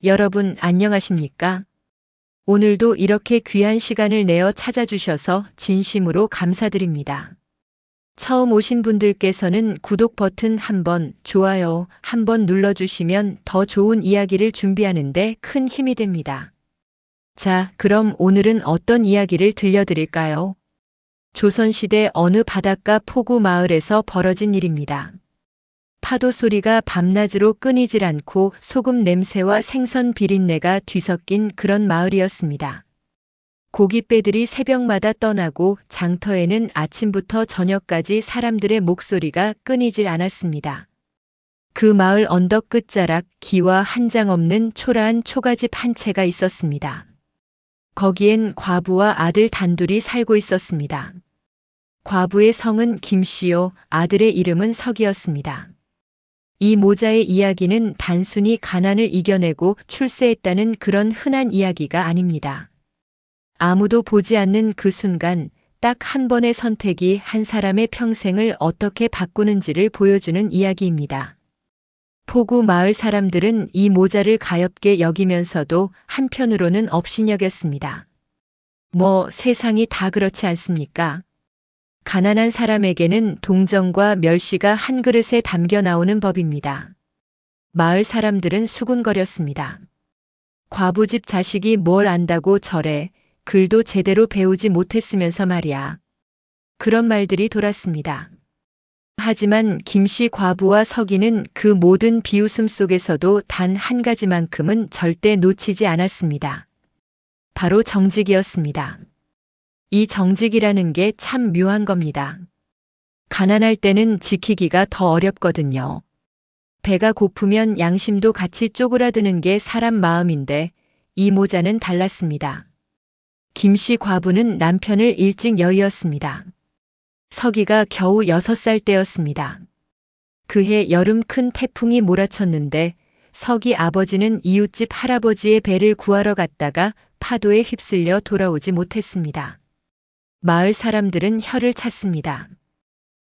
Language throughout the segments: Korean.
여러분 안녕하십니까? 오늘도 이렇게 귀한 시간을 내어 찾아주셔서 진심으로 감사드립니다. 처음 오신 분들께서는 구독 버튼 한번, 좋아요 한번 눌러주시면 더 좋은 이야기를 준비하는데 큰 힘이 됩니다. 자, 그럼 오늘은 어떤 이야기를 들려드릴까요? 조선시대 어느 바닷가 포구 마을에서 벌어진 일입니다. 파도 소리가 밤낮으로 끊이질 않고 소금 냄새와 생선 비린내가 뒤섞인 그런 마을이었습니다. 고깃배들이 새벽마다 떠나고 장터에는 아침부터 저녁까지 사람들의 목소리가 끊이질 않았습니다. 그 마을 언덕 끝자락 기와 한 장 없는 초라한 초가집 한 채가 있었습니다. 거기엔 과부와 아들 단둘이 살고 있었습니다. 과부의 성은 김씨요, 아들의 이름은 석이었습니다. 이 모자의 이야기는 단순히 가난을 이겨내고 출세했다는 그런 흔한 이야기가 아닙니다. 아무도 보지 않는 그 순간 딱 한 번의 선택이 한 사람의 평생을 어떻게 바꾸는지를 보여주는 이야기입니다. 포구 마을 사람들은 이 모자를 가엾게 여기면서도 한편으로는 업신여겼습니다. 세상이 다 그렇지 않습니까? 가난한 사람에게는 동정과 멸시가 한 그릇에 담겨 나오는 법입니다. 마을 사람들은 수군거렸습니다. 과부집 자식이 뭘 안다고 저래, 글도 제대로 배우지 못했으면서 말이야. 그런 말들이 돌았습니다. 하지만 김씨 과부와 석이는 그 모든 비웃음 속에서도 단 한 가지만큼은 절대 놓치지 않았습니다. 바로 정직이었습니다. 이 정직이라는 게 참 묘한 겁니다. 가난할 때는 지키기가 더 어렵거든요. 배가 고프면 양심도 같이 쪼그라드는 게 사람 마음인데 이 모자는 달랐습니다. 김씨 과부는 남편을 일찍 여의었습니다. 석이가 겨우 6살 때였습니다. 그해 여름 큰 태풍이 몰아쳤는데 석이 아버지는 이웃집 할아버지의 배를 구하러 갔다가 파도에 휩쓸려 돌아오지 못했습니다. 마을 사람들은 혀를 찼습니다.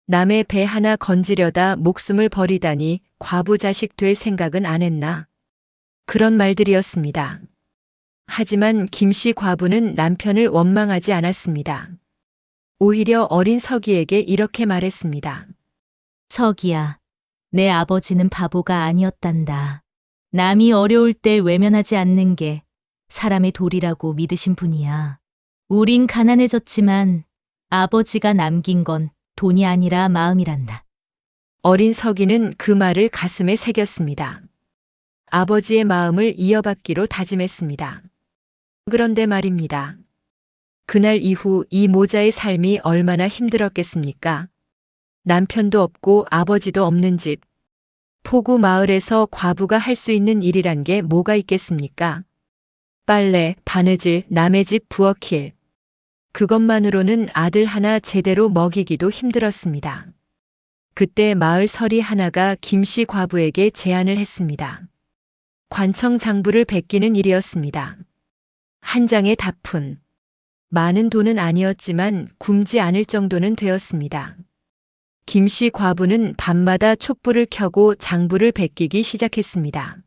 남의 배 하나 건지려다 목숨을 버리다니 과부 자식 될 생각은 안 했나? 그런 말들이었습니다. 하지만 김씨 과부는 남편을 원망하지 않았습니다. 오히려 어린 석이에게 이렇게 말했습니다. 석이야, 내 아버지는 바보가 아니었단다. 남이 어려울 때 외면하지 않는 게 사람의 도리라고 믿으신 분이야. 우린 가난해졌지만 아버지가 남긴 건 돈이 아니라 마음이란다. 어린 석이는 그 말을 가슴에 새겼습니다. 아버지의 마음을 이어받기로 다짐했습니다. 그런데 말입니다. 그날 이후 이 모자의 삶이 얼마나 힘들었겠습니까? 남편도 없고 아버지도 없는 집. 포구 마을에서 과부가 할 수 있는 일이란 게 뭐가 있겠습니까? 빨래, 바느질, 남의 집 부엌일. 그것만으로는 아들 하나 제대로 먹이기도 힘들었습니다. 그때 마을 서리 하나가 김씨 과부에게 제안을 했습니다. 관청 장부를 베끼는 일이었습니다. 한 장의 답푼. 많은 돈은 아니었지만 굶지 않을 정도는 되었습니다. 김씨 과부는 밤마다 촛불을 켜고 장부를 베끼기 시작했습니다.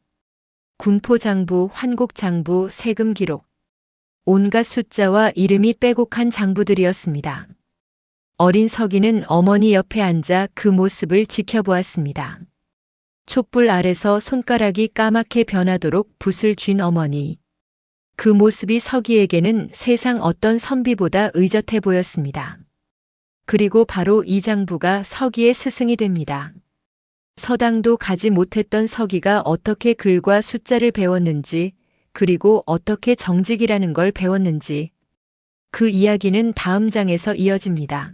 군포장부, 환곡장부, 세금 기록. 온갖 숫자와 이름이 빼곡한 장부들이었습니다. 어린 석이는 어머니 옆에 앉아 그 모습을 지켜보았습니다. 촛불 아래서 손가락이 까맣게 변하도록 붓을 쥔 어머니. 그 모습이 석이에게는 세상 어떤 선비보다 의젓해 보였습니다. 그리고 바로 이 장부가 석이의 스승이 됩니다. 서당도 가지 못했던 석이가 어떻게 글과 숫자를 배웠는지, 그리고 어떻게 정직이라는 걸 배웠는지, 그 이야기는 다음 장에서 이어집니다.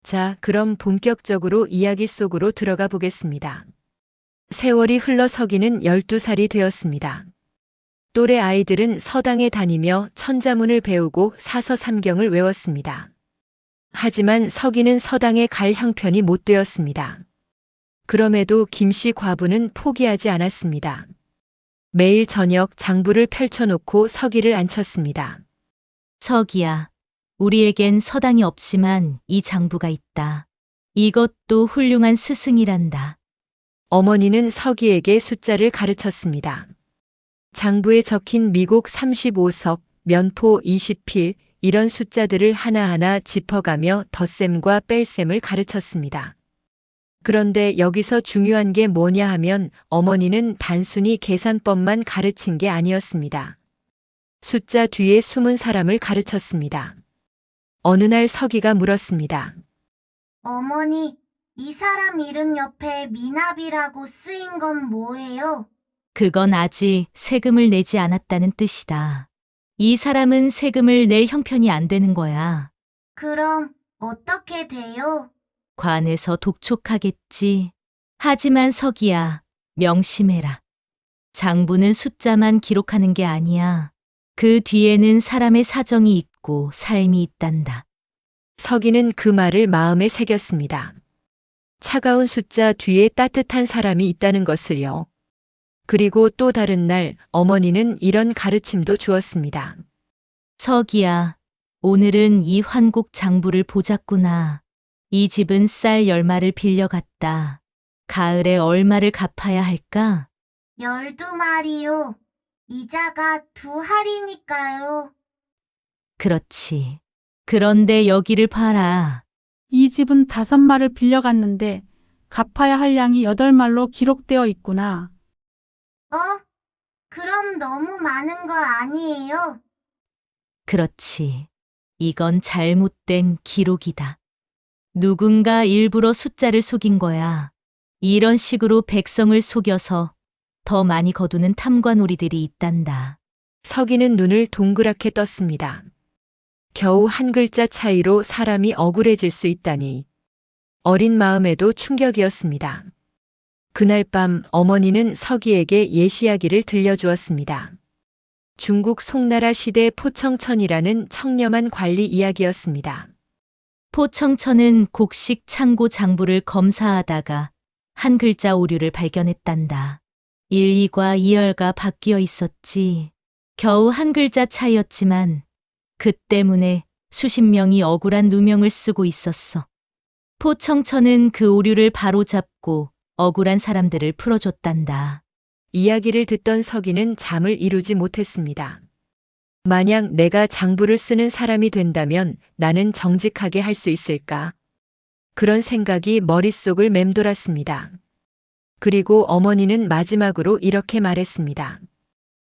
자, 그럼 본격적으로 이야기 속으로 들어가 보겠습니다. 세월이 흘러 석이는 12살이 되었습니다. 또래 아이들은 서당에 다니며 천자문을 배우고 사서삼경을 외웠습니다. 하지만 석이는 서당에 갈 형편이 못 되었습니다. 그럼에도 김씨 과부는 포기하지 않았습니다. 매일 저녁 장부를 펼쳐놓고 석이를 앉혔습니다. 석이야, 우리에겐 서당이 없지만 이 장부가 있다. 이것도 훌륭한 스승이란다. 어머니는 석이에게 숫자를 가르쳤습니다. 장부에 적힌 미국 35석, 면포 20필, 이런 숫자들을 하나하나 짚어가며 덧셈과 뺄셈을 가르쳤습니다. 그런데 여기서 중요한 게 뭐냐 하면 어머니는 단순히 계산법만 가르친 게 아니었습니다. 숫자 뒤에 숨은 사람을 가르쳤습니다. 어느 날 서기가 물었습니다. 어머니, 이 사람 이름 옆에 미납이라고 쓰인 건 뭐예요? 그건 아직 세금을 내지 않았다는 뜻이다. 이 사람은 세금을 낼 형편이 안 되는 거야. 그럼 어떻게 돼요? 관에서 독촉하겠지. 하지만 서기야, 명심해라. 장부는 숫자만 기록하는 게 아니야. 그 뒤에는 사람의 사정이 있고 삶이 있단다. 서기는 그 말을 마음에 새겼습니다. 차가운 숫자 뒤에 따뜻한 사람이 있다는 것을요. 그리고 또 다른 날 어머니는 이런 가르침도 주었습니다. 서기야, 오늘은 이 환국 장부를 보자꾸나. 이 집은 쌀 10마를 빌려갔다. 가을에 얼마를 갚아야 할까? 12마리요. 이자가 2할이니까요. 그렇지. 그런데 여기를 봐라. 이 집은 5말을 빌려갔는데 갚아야 할 양이 8말로 기록되어 있구나. 그럼 너무 많은 거 아니에요? 그렇지. 이건 잘못된 기록이다. 누군가 일부러 숫자를 속인 거야. 이런 식으로 백성을 속여서 더 많이 거두는 탐관오리들이 있단다. 서기는 눈을 동그랗게 떴습니다. 겨우 한 글자 차이로 사람이 억울해질 수 있다니. 어린 마음에도 충격이었습니다. 그날 밤 어머니는 서기에게 예시이야기를 들려주었습니다. 중국 송나라 시대 포청천이라는 청렴한 관리 이야기였습니다. 포청천은 곡식 창고 장부를 검사하다가 한 글자 오류를 발견했단다. 1, 2과 2열가 바뀌어 있었지. 겨우 한 글자 차이였지만 그 때문에 수십 명이 억울한 누명을 쓰고 있었어. 포청천은 그 오류를 바로잡고 억울한 사람들을 풀어줬단다. 이야기를 듣던 서기는 잠을 이루지 못했습니다. 만약 내가 장부를 쓰는 사람이 된다면 나는 정직하게 할 수 있을까? 그런 생각이 머릿속을 맴돌았습니다. 그리고 어머니는 마지막으로 이렇게 말했습니다.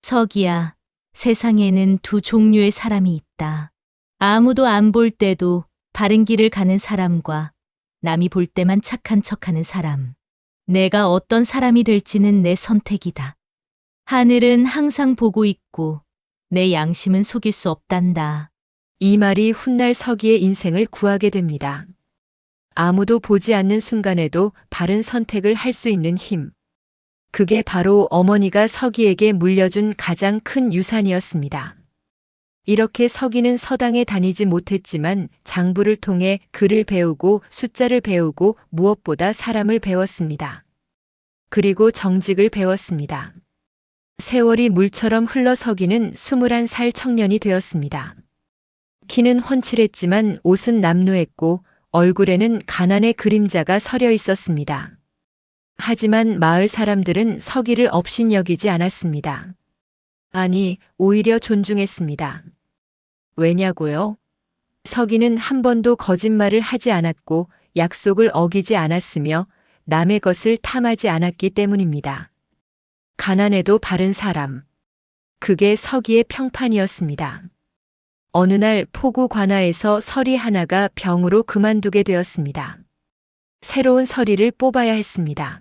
서기야, 세상에는 두 종류의 사람이 있다. 아무도 안 볼 때도 바른 길을 가는 사람과 남이 볼 때만 착한 척하는 사람. 내가 어떤 사람이 될지는 내 선택이다. 하늘은 항상 보고 있고 내 양심은 속일 수 없단다. 이 말이 훗날 서기의 인생을 구하게 됩니다. 아무도 보지 않는 순간에도 바른 선택을 할 수 있는 힘. 그게 바로 어머니가 서기에게 물려준 가장 큰 유산이었습니다. 이렇게 서기는 서당에 다니지 못했지만 장부를 통해 글을 배우고 숫자를 배우고 무엇보다 사람을 배웠습니다. 그리고 정직을 배웠습니다. 세월이 물처럼 흘러 서기는 21살 청년이 되었습니다. 키는 훤칠했지만 옷은 남루했고 얼굴에는 가난의 그림자가 서려 있었습니다. 하지만 마을 사람들은 서기를 업신여기지 않았습니다. 아니, 오히려 존중했습니다. 왜냐고요? 서기는 한 번도 거짓말을 하지 않았고 약속을 어기지 않았으며 남의 것을 탐하지 않았기 때문입니다. 가난해도 바른 사람. 그게 서기의 평판이었습니다. 어느 날 포구 관아에서 서리 하나가 병으로 그만두게 되었습니다. 새로운 서리를 뽑아야 했습니다.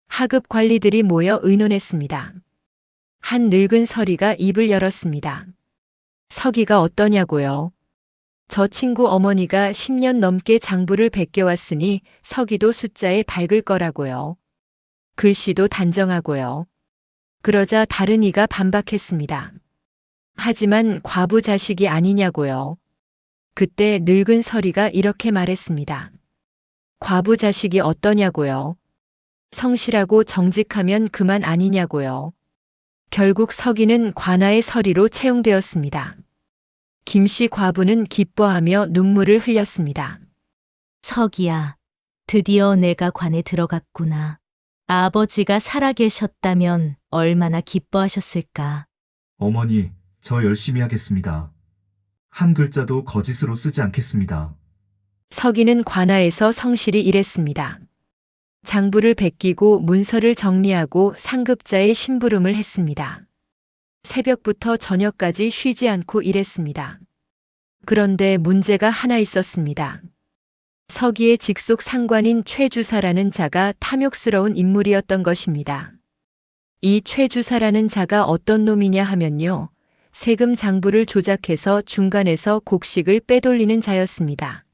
하급 관리들이 모여 의논했습니다. 한 늙은 서리가 입을 열었습니다. 서기가 어떠냐고요? 저 친구 어머니가 10년 넘게 장부를 베껴왔으니 서기도 숫자에 밝을 거라고요. 글씨도 단정하고요. 그러자 다른 이가 반박했습니다. 하지만 과부 자식이 아니냐고요. 그때 늙은 서리가 이렇게 말했습니다. 과부 자식이 어떠냐고요. 성실하고 정직하면 그만 아니냐고요. 결국 서기는 관아의 서리로 채용되었습니다. 김씨 과부는 기뻐하며 눈물을 흘렸습니다. 서기야, 드디어 내가 관에 들어갔구나. 아버지가 살아계셨다면 얼마나 기뻐하셨을까. 어머니, 저 열심히 하겠습니다. 한 글자도 거짓으로 쓰지 않겠습니다. 서기는 관아에서 성실히 일했습니다. 장부를 베끼고 문서를 정리하고 상급자의 심부름을 했습니다. 새벽부터 저녁까지 쉬지 않고 일했습니다. 그런데 문제가 하나 있었습니다. 서기의 직속 상관인 최주사라는 자가 탐욕스러운 인물이었던 것입니다. 이 최주사라는 자가 어떤 놈이냐 하면요. 세금 장부를 조작해서 중간에서 곡식을 빼돌리는 자였습니다.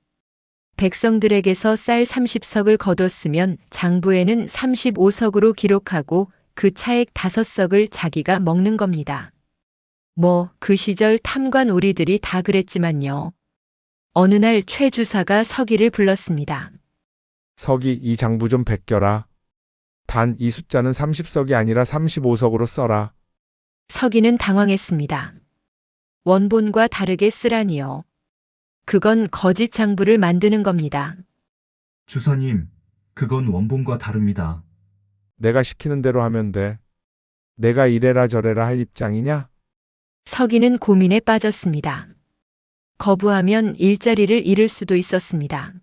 백성들에게서 쌀 30석을 거뒀으면 장부에는 35석으로 기록하고 그 차액 5석을 자기가 먹는 겁니다. 그 시절 탐관 오리들이 다 그랬지만요. 어느 날 최 주사가 서기를 불렀습니다. 서기 이 장부 좀 베껴라. 단 이 숫자는 30석이 아니라 35석으로 써라. 서기는 당황했습니다. 원본과 다르게 쓰라니요. 그건 거짓 장부를 만드는 겁니다. 주사님, 그건 원본과 다릅니다. 내가 시키는 대로 하면 돼. 내가 이래라 저래라 할 입장이냐? 서기는 고민에 빠졌습니다. 거부하면 일자리를 잃을 수도 있었습니다.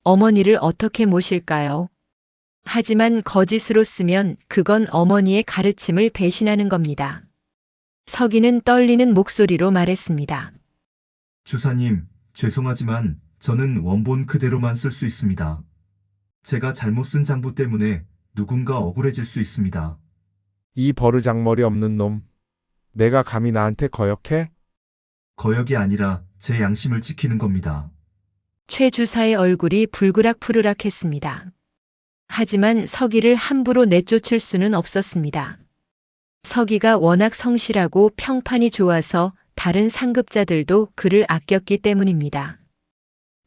어머니를 어떻게 모실까요? 하지만 거짓으로 쓰면 그건 어머니의 가르침을 배신하는 겁니다. 서기는 떨리는 목소리로 말했습니다. 주사님, 죄송하지만 저는 원본 그대로만 쓸 수 있습니다. 제가 잘못 쓴 장부 때문에 누군가 억울해질 수 있습니다. 이 버르장머리 없는 놈. 내가 감히 나한테 거역해? 거역이 아니라 제 양심을 지키는 겁니다. 최 주사의 얼굴이 불그락푸르락했습니다. 하지만 서기를 함부로 내쫓을 수는 없었습니다. 서기가 워낙 성실하고 평판이 좋아서 다른 상급자들도 그를 아꼈기 때문입니다.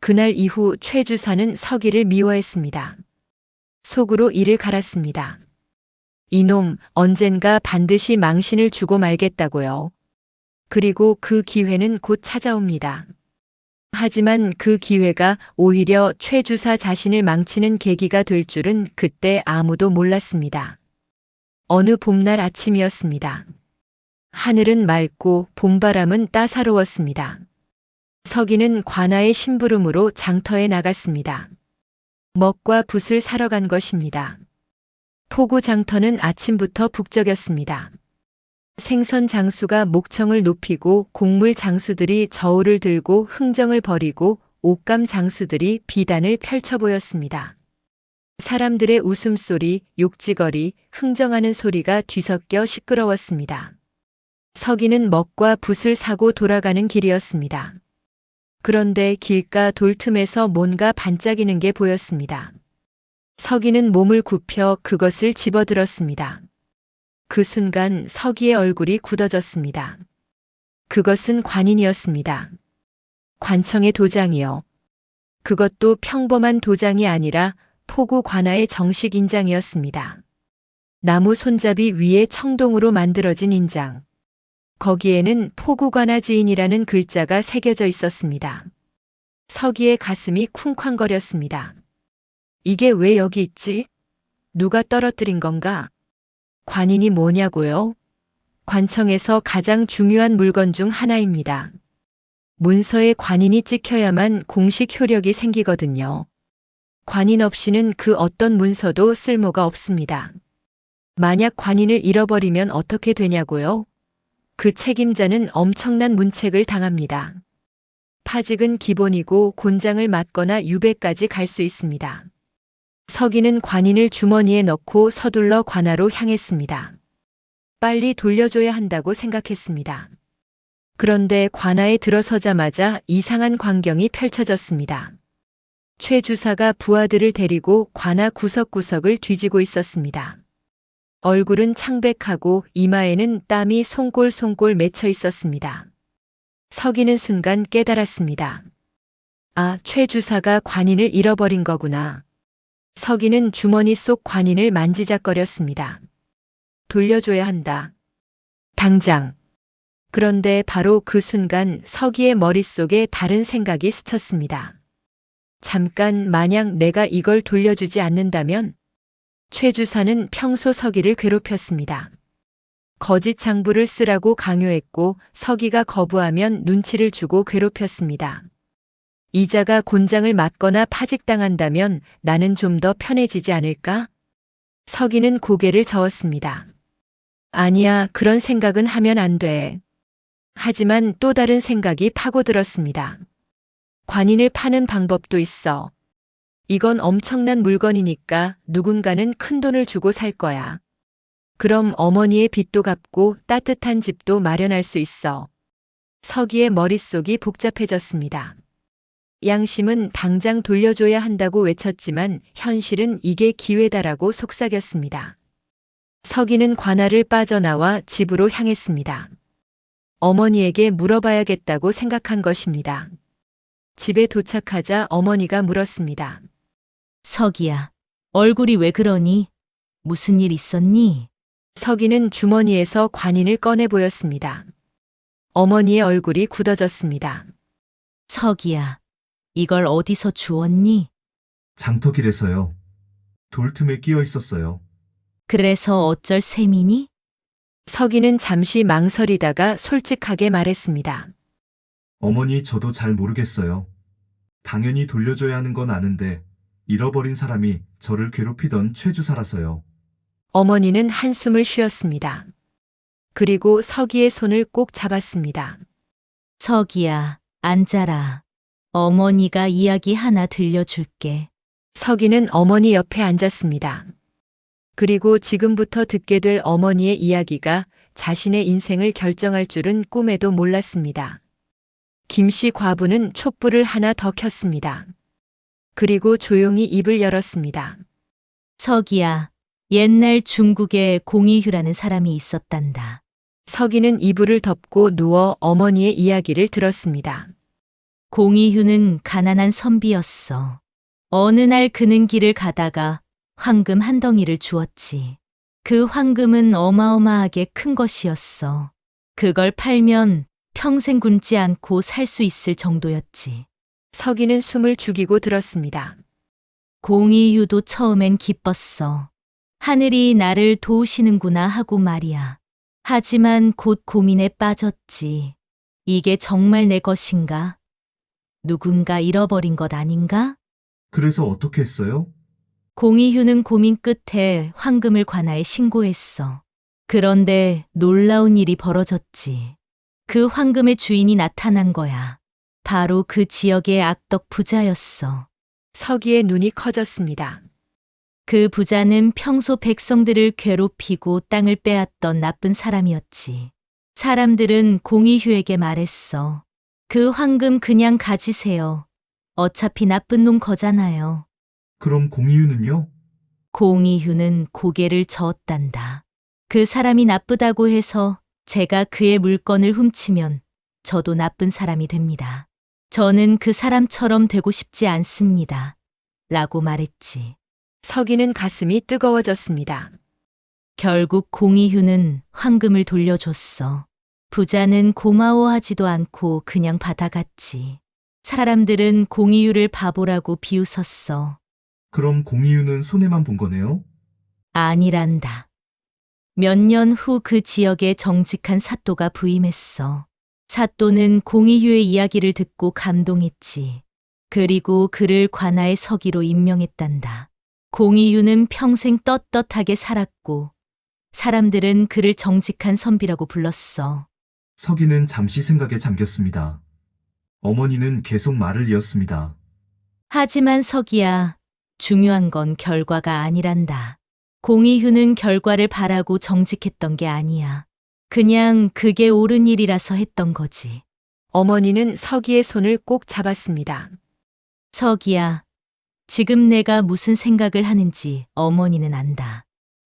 그날 이후 최 주사는 서기를 미워했습니다. 속으로 이를 갈았습니다. 이놈 언젠가 반드시 망신을 주고 말겠다고요. 그리고 그 기회는 곧 찾아옵니다. 하지만 그 기회가 오히려 최 주사 자신을 망치는 계기가 될 줄은 그때 아무도 몰랐습니다. 어느 봄날 아침이었습니다. 하늘은 맑고 봄바람은 따사로웠습니다. 서기는 관아의 심부름으로 장터에 나갔습니다. 먹과 붓을 사러 간 것입니다. 포구 장터는 아침부터 북적였습니다. 생선 장수가 목청을 높이고 곡물 장수들이 저울을 들고 흥정을 벌이고 옥감 장수들이 비단을 펼쳐 보였습니다. 사람들의 웃음소리, 욕지거리, 흥정하는 소리가 뒤섞여 시끄러웠습니다. 서기는 먹과 붓을 사고 돌아가는 길이었습니다. 그런데 길가 돌틈에서 뭔가 반짝이는 게 보였습니다. 서기는 몸을 굽혀 그것을 집어들었습니다. 그 순간 서기의 얼굴이 굳어졌습니다. 그것은 관인이었습니다. 관청의 도장이요. 그것도 평범한 도장이 아니라 포구 관아의 정식 인장이었습니다. 나무 손잡이 위에 청동으로 만들어진 인장. 거기에는 포구 관아 지인이라는 글자가 새겨져 있었습니다. 서기의 가슴이 쿵쾅거렸습니다. 이게 왜 여기 있지? 누가 떨어뜨린 건가? 관인이 뭐냐고요? 관청에서 가장 중요한 물건 중 하나입니다. 문서에 관인이 찍혀야만 공식 효력이 생기거든요. 관인 없이는 그 어떤 문서도 쓸모가 없습니다. 만약 관인을 잃어버리면 어떻게 되냐고요? 그 책임자는 엄청난 문책을 당합니다. 파직은 기본이고 곤장을 맞거나 유배까지 갈 수 있습니다. 서기는 관인을 주머니에 넣고 서둘러 관아로 향했습니다. 빨리 돌려줘야 한다고 생각했습니다. 그런데 관아에 들어서자마자 이상한 광경이 펼쳐졌습니다. 최 주사가 부하들을 데리고 관아 구석구석을 뒤지고 있었습니다. 얼굴은 창백하고 이마에는 땀이 송골송골 맺혀 있었습니다. 서기는 순간 깨달았습니다. 아, 최 주사가 관인을 잃어버린 거구나. 서기는 주머니 속 관인을 만지작거렸습니다. 돌려줘야 한다. 당장. 그런데 바로 그 순간 서기의 머릿속에 다른 생각이 스쳤습니다. 잠깐 만약 내가 이걸 돌려주지 않는다면 최 주사는 평소 서기를 괴롭혔습니다. 거짓 장부를 쓰라고 강요했고 서기가 거부하면 눈치를 주고 괴롭혔습니다. 이자가 곤장을 맞거나 파직당한다면 나는 좀 더 편해지지 않을까? 서기는 고개를 저었습니다. 아니야, 그런 생각은 하면 안 돼. 하지만 또 다른 생각이 파고들었습니다. 관인을 파는 방법도 있어. 이건 엄청난 물건이니까 누군가는 큰 돈을 주고 살 거야. 그럼 어머니의 빚도 갚고 따뜻한 집도 마련할 수 있어. 서기의 머릿속이 복잡해졌습니다. 양심은 당장 돌려줘야 한다고 외쳤지만 현실은 이게 기회다라고 속삭였습니다. 서기는 관할을 빠져나와 집으로 향했습니다. 어머니에게 물어봐야겠다고 생각한 것입니다. 집에 도착하자 어머니가 물었습니다. 서기야, 얼굴이 왜 그러니? 무슨 일 있었니? 서기는 주머니에서 관인을 꺼내 보였습니다. 어머니의 얼굴이 굳어졌습니다. 서기야, 이걸 어디서 주웠니? 장터길에서요. 돌틈에 끼어 있었어요. 그래서 어쩔 셈이니? 서기는 잠시 망설이다가 솔직하게 말했습니다. 어머니, 저도 잘 모르겠어요. 당연히 돌려줘야 하는 건 아는데 잃어버린 사람이 저를 괴롭히던 최 주사라서요. 어머니는 한숨을 쉬었습니다. 그리고 서기의 손을 꼭 잡았습니다. 서기야, 앉아라. 어머니가 이야기 하나 들려줄게. 서기는 어머니 옆에 앉았습니다. 그리고 지금부터 듣게 될 어머니의 이야기가 자신의 인생을 결정할 줄은 꿈에도 몰랐습니다. 김씨 과부는 촛불을 하나 더 켰습니다. 그리고 조용히 입을 열었습니다. 서기야, 옛날 중국에 공이휴라는 사람이 있었단다. 서기는 이불을 덮고 누워 어머니의 이야기를 들었습니다. 공이휴는 가난한 선비였어. 어느 날 그는 길을 가다가 황금 한 덩이를 주었지. 그 황금은 어마어마하게 큰 것이었어. 그걸 팔면 평생 굶지 않고 살 수 있을 정도였지. 서기는 숨을 죽이고 들었습니다. 공이휴도 처음엔 기뻤어. 하늘이 나를 도우시는구나 하고 말이야. 하지만 곧 고민에 빠졌지. 이게 정말 내 것인가? 누군가 잃어버린 것 아닌가? 그래서 어떻게 했어요? 공이휴는 고민 끝에 황금을 관아에 신고했어. 그런데 놀라운 일이 벌어졌지. 그 황금의 주인이 나타난 거야. 바로 그 지역의 악덕 부자였어. 서기의 눈이 커졌습니다. 그 부자는 평소 백성들을 괴롭히고 땅을 빼앗던 나쁜 사람이었지. 사람들은 공이휴에게 말했어. 그 황금 그냥 가지세요. 어차피 나쁜 놈 거잖아요. 그럼 공이유는요? 공이휴는 고개를 저었단다. 그 사람이 나쁘다고 해서 제가 그의 물건을 훔치면 저도 나쁜 사람이 됩니다. 저는 그 사람처럼 되고 싶지 않습니다. 라고 말했지. 서기는 가슴이 뜨거워졌습니다. 결국 공이휴는 황금을 돌려줬어. 부자는 고마워하지도 않고 그냥 받아갔지. 사람들은 공이휴를 바보라고 비웃었어. 그럼 공이유는 손해만 본 거네요? 아니란다. 몇 년 후 그 지역에 정직한 사또가 부임했어. 사또는 공이휴의 이야기를 듣고 감동했지. 그리고 그를 관아의 서기로 임명했단다. 공이휴는 평생 떳떳하게 살았고 사람들은 그를 정직한 선비라고 불렀어. 서기는 잠시 생각에 잠겼습니다. 어머니는 계속 말을 이었습니다. 하지만 서기야, 중요한 건 결과가 아니란다. 공이휴는 결과를 바라고 정직했던 게 아니야. 그냥 그게 옳은 일이라서 했던 거지. 어머니는 서기의 손을 꼭 잡았습니다. 서기야, 지금 내가 무슨 생각을 하는지 어머니는 안다.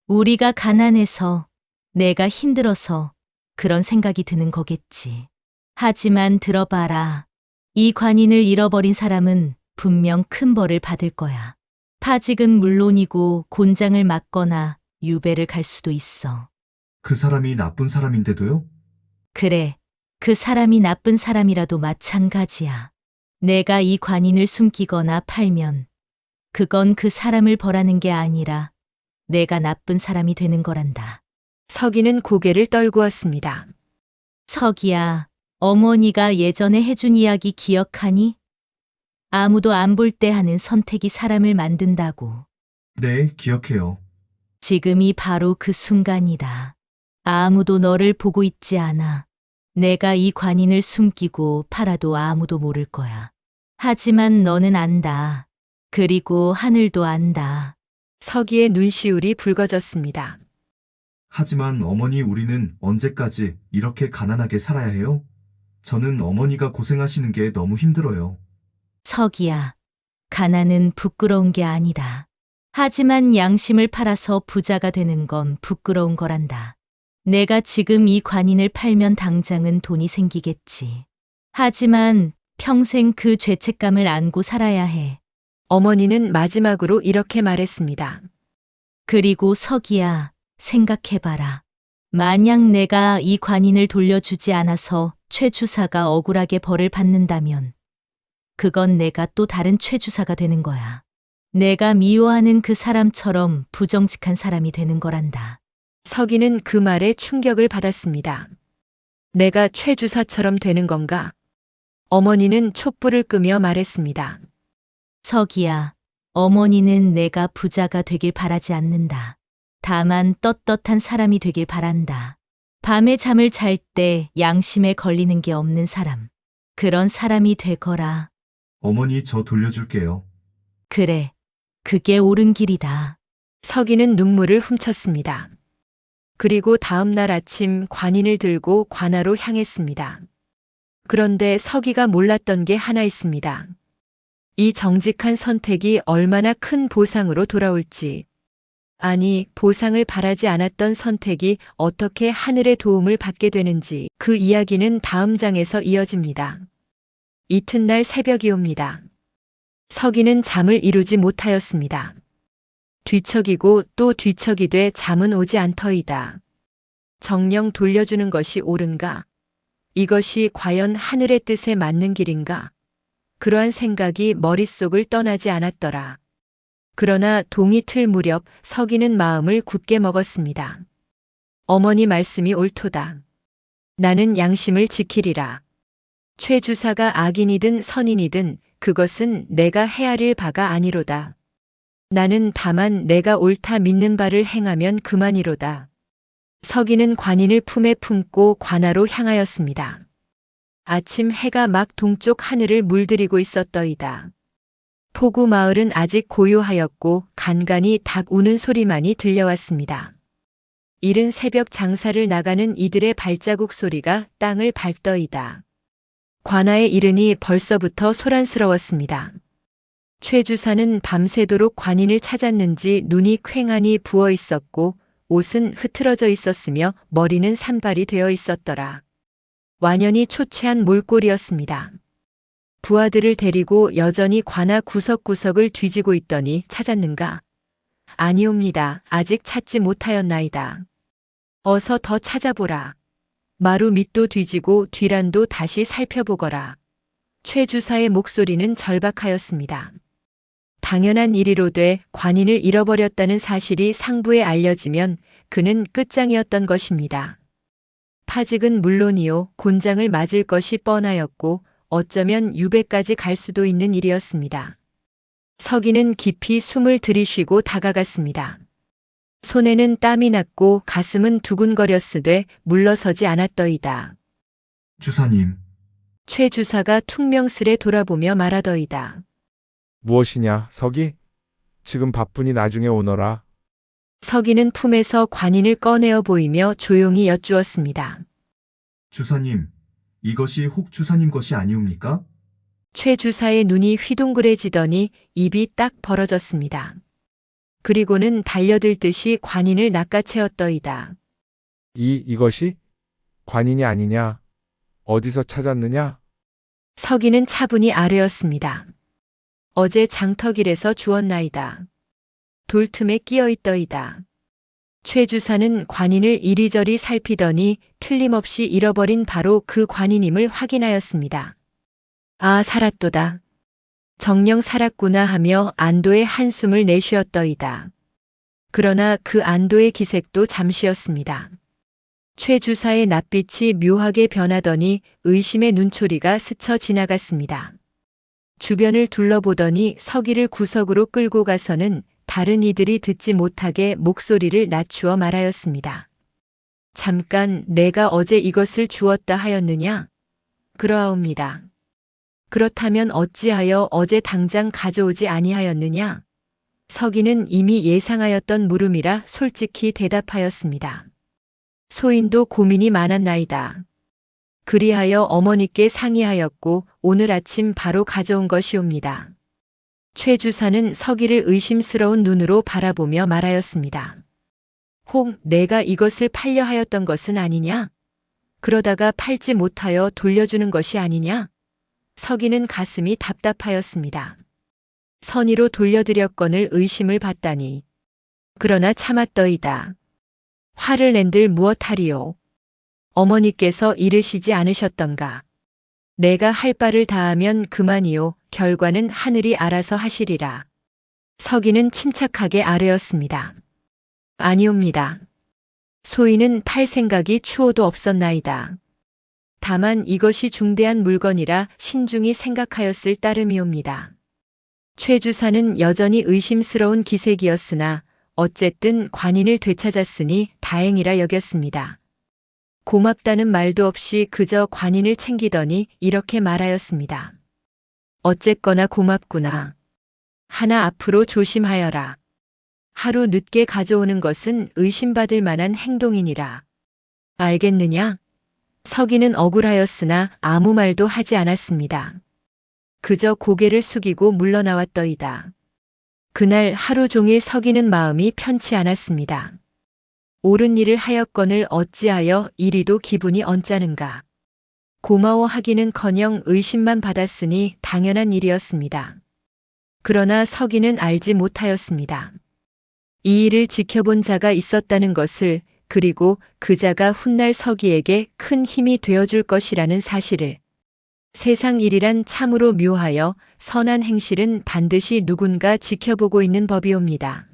우리가 가난해서, 내가 힘들어서 그런 생각이 드는 거겠지. 하지만 들어봐라. 이 관인을 잃어버린 사람은 분명 큰 벌을 받을 거야. 파직은 물론이고 곤장을 맞거나 유배를 갈 수도 있어. 그 사람이 나쁜 사람인데도요? 그래, 그 사람이 나쁜 사람이라도 마찬가지야. 내가 이 관인을 숨기거나 팔면 그건 그 사람을 벌하는 게 아니라 내가 나쁜 사람이 되는 거란다. 서기는 고개를 떨구었습니다. 서기야, 어머니가 예전에 해준 이야기 기억하니? 아무도 안 볼 때 하는 선택이 사람을 만든다고. 네, 기억해요. 지금이 바로 그 순간이다. 아무도 너를 보고 있지 않아. 내가 이 관인을 숨기고 팔아도 아무도 모를 거야. 하지만 너는 안다. 그리고 하늘도 안다. 서기의 눈시울이 붉어졌습니다. 하지만 어머니, 우리는 언제까지 이렇게 가난하게 살아야 해요? 저는 어머니가 고생하시는 게 너무 힘들어요. 서기야, 가난은 부끄러운 게 아니다. 하지만 양심을 팔아서 부자가 되는 건 부끄러운 거란다. 내가 지금 이 관인을 팔면 당장은 돈이 생기겠지. 하지만 평생 그 죄책감을 안고 살아야 해. 어머니는 마지막으로 이렇게 말했습니다. 그리고 서기야, 생각해봐라. 만약 내가 이 관인을 돌려주지 않아서 최 주사가 억울하게 벌을 받는다면 그건 내가 또 다른 최 주사가 되는 거야. 내가 미워하는 그 사람처럼 부정직한 사람이 되는 거란다. 서기는 그 말에 충격을 받았습니다. 내가 최 주사처럼 되는 건가? 어머니는 촛불을 끄며 말했습니다. 서기야, 어머니는 내가 부자가 되길 바라지 않는다. 다만 떳떳한 사람이 되길 바란다. 밤에 잠을 잘 때 양심에 걸리는 게 없는 사람. 그런 사람이 되거라. 어머니, 저 돌려줄게요. 그래, 그게 옳은 길이다. 서기는 눈물을 훔쳤습니다. 그리고 다음 날 아침 관인을 들고 관아로 향했습니다. 그런데 서기가 몰랐던 게 하나 있습니다. 이 정직한 선택이 얼마나 큰 보상으로 돌아올지. 아니, 보상을 바라지 않았던 선택이 어떻게 하늘의 도움을 받게 되는지 그 이야기는 다음 장에서 이어집니다. 이튿날 새벽이 옵니다. 서기는 잠을 이루지 못하였습니다. 뒤척이고 또 뒤척이되 잠은 오지 않더이다. 정녕 돌려주는 것이 옳은가? 이것이 과연 하늘의 뜻에 맞는 길인가? 그러한 생각이 머릿속을 떠나지 않았더라. 그러나 동이 틀 무렵 서기는 마음을 굳게 먹었습니다. 어머니 말씀이 옳도다. 나는 양심을 지키리라. 최 주사가 악인이든 선인이든 그것은 내가 헤아릴 바가 아니로다. 나는 다만 내가 옳다 믿는 바를 행하면 그만이로다. 서기는 관인을 품에 품고 관아로 향하였습니다. 아침 해가 막 동쪽 하늘을 물들이고 있었더이다. 포구 마을은 아직 고요하였고 간간히 닭 우는 소리만이 들려왔습니다. 이른 새벽 장사를 나가는 이들의 발자국 소리가 땅을 밟더이다. 관아에 이르니 벌써부터 소란스러웠습니다. 최 주사는 밤새도록 관인을 찾았는지 눈이 퀭하니 부어 있었고 옷은 흐트러져 있었으며 머리는 산발이 되어 있었더라. 완연히 초췌한 몰골이었습니다. 부하들을 데리고 여전히 관아 구석구석을 뒤지고 있더니 찾았는가? 아니옵니다. 아직 찾지 못하였나이다. 어서 더 찾아보라. 마루 밑도 뒤지고 뒤란도 다시 살펴보거라. 최 주사의 목소리는 절박하였습니다. 당연한 일이로되 관인을 잃어버렸다는 사실이 상부에 알려지면 그는 끝장이었던 것입니다. 파직은 물론이요 곤장을 맞을 것이 뻔하였고 어쩌면 유배까지 갈 수도 있는 일이었습니다. 서기는 깊이 숨을 들이쉬고 다가갔습니다. 손에는 땀이 났고 가슴은 두근거렸으되 물러서지 않았더이다. 주사님, 최 주사가 퉁명스레 돌아보며 말하더이다. 무엇이냐, 서기? 지금 바쁘니 나중에 오너라. 서기는 품에서 관인을 꺼내어 보이며 조용히 여쭈었습니다. 주사님, 이것이 혹 주사님 것이 아니옵니까? 최 주사의 눈이 휘둥그레지더니 입이 딱 벌어졌습니다. 그리고는 달려들듯이 관인을 낚아채었더이다. 이것이? 관인이 아니냐? 어디서 찾았느냐? 서기는 차분히 아뢰었습니다. 어제 장터길에서 주었나이다. 돌틈에 끼어 있더이다. 최 주사는 관인을 이리저리 살피더니 틀림없이 잃어버린 바로 그 관인임을 확인하였습니다. 아, 살았도다. 정녕 살았구나 하며 안도의 한숨을 내쉬었더이다. 그러나 그 안도의 기색도 잠시였습니다. 최 주사의 낯빛이 묘하게 변하더니 의심의 눈초리가 스쳐 지나갔습니다. 주변을 둘러보더니 서기를 구석으로 끌고 가서는 다른 이들이 듣지 못하게 목소리를 낮추어 말하였습니다. 잠깐 내가 어제 이것을 주었다 하였느냐? 그러하옵니다. 그렇다면 어찌하여 어제 당장 가져오지 아니하였느냐? 서기는 이미 예상하였던 물음이라 솔직히 대답하였습니다. 소인도 고민이 많았나이다. 그리하여 어머니께 상의하였고 오늘 아침 바로 가져온 것이옵니다. 최 주사는 서기를 의심스러운 눈으로 바라보며 말하였습니다. 혹 내가 이것을 팔려 하였던 것은 아니냐? 그러다가 팔지 못하여 돌려주는 것이 아니냐? 서기는 가슴이 답답하였습니다. 선의로 돌려드렸건을 의심을 받다니. 그러나 참았더이다. 화를 낸들 무엇하리요? 어머니께서 이르시지 않으셨던가. 내가 할 바를 다하면 그만이요. 결과는 하늘이 알아서 하시리라. 서기는 침착하게 아뢰었습니다. 아니옵니다. 소인은 팔 생각이 추호도 없었나이다. 다만 이것이 중대한 물건이라 신중히 생각하였을 따름이옵니다. 최 주사는 여전히 의심스러운 기색이었으나 어쨌든 관인을 되찾았으니 다행이라 여겼습니다. 고맙다는 말도 없이 그저 관인을 챙기더니 이렇게 말하였습니다. 어쨌거나 고맙구나. 하나 앞으로 조심하여라. 하루 늦게 가져오는 것은 의심받을 만한 행동이니라. 알겠느냐? 서기는 억울하였으나 아무 말도 하지 않았습니다. 그저 고개를 숙이고 물러나왔더이다. 그날 하루 종일 서기는 마음이 편치 않았습니다. 옳은 일을 하였건을 어찌하여 이리도 기분이 언짢은가. 고마워하기는커녕 의심만 받았으니 당연한 일이었습니다. 그러나 서기는 알지 못하였습니다. 이 일을 지켜본 자가 있었다는 것을, 그리고 그 자가 훗날 서기에게 큰 힘이 되어줄 것이라는 사실을. 세상 일이란 참으로 묘하여 선한 행실은 반드시 누군가 지켜보고 있는 법이옵니다.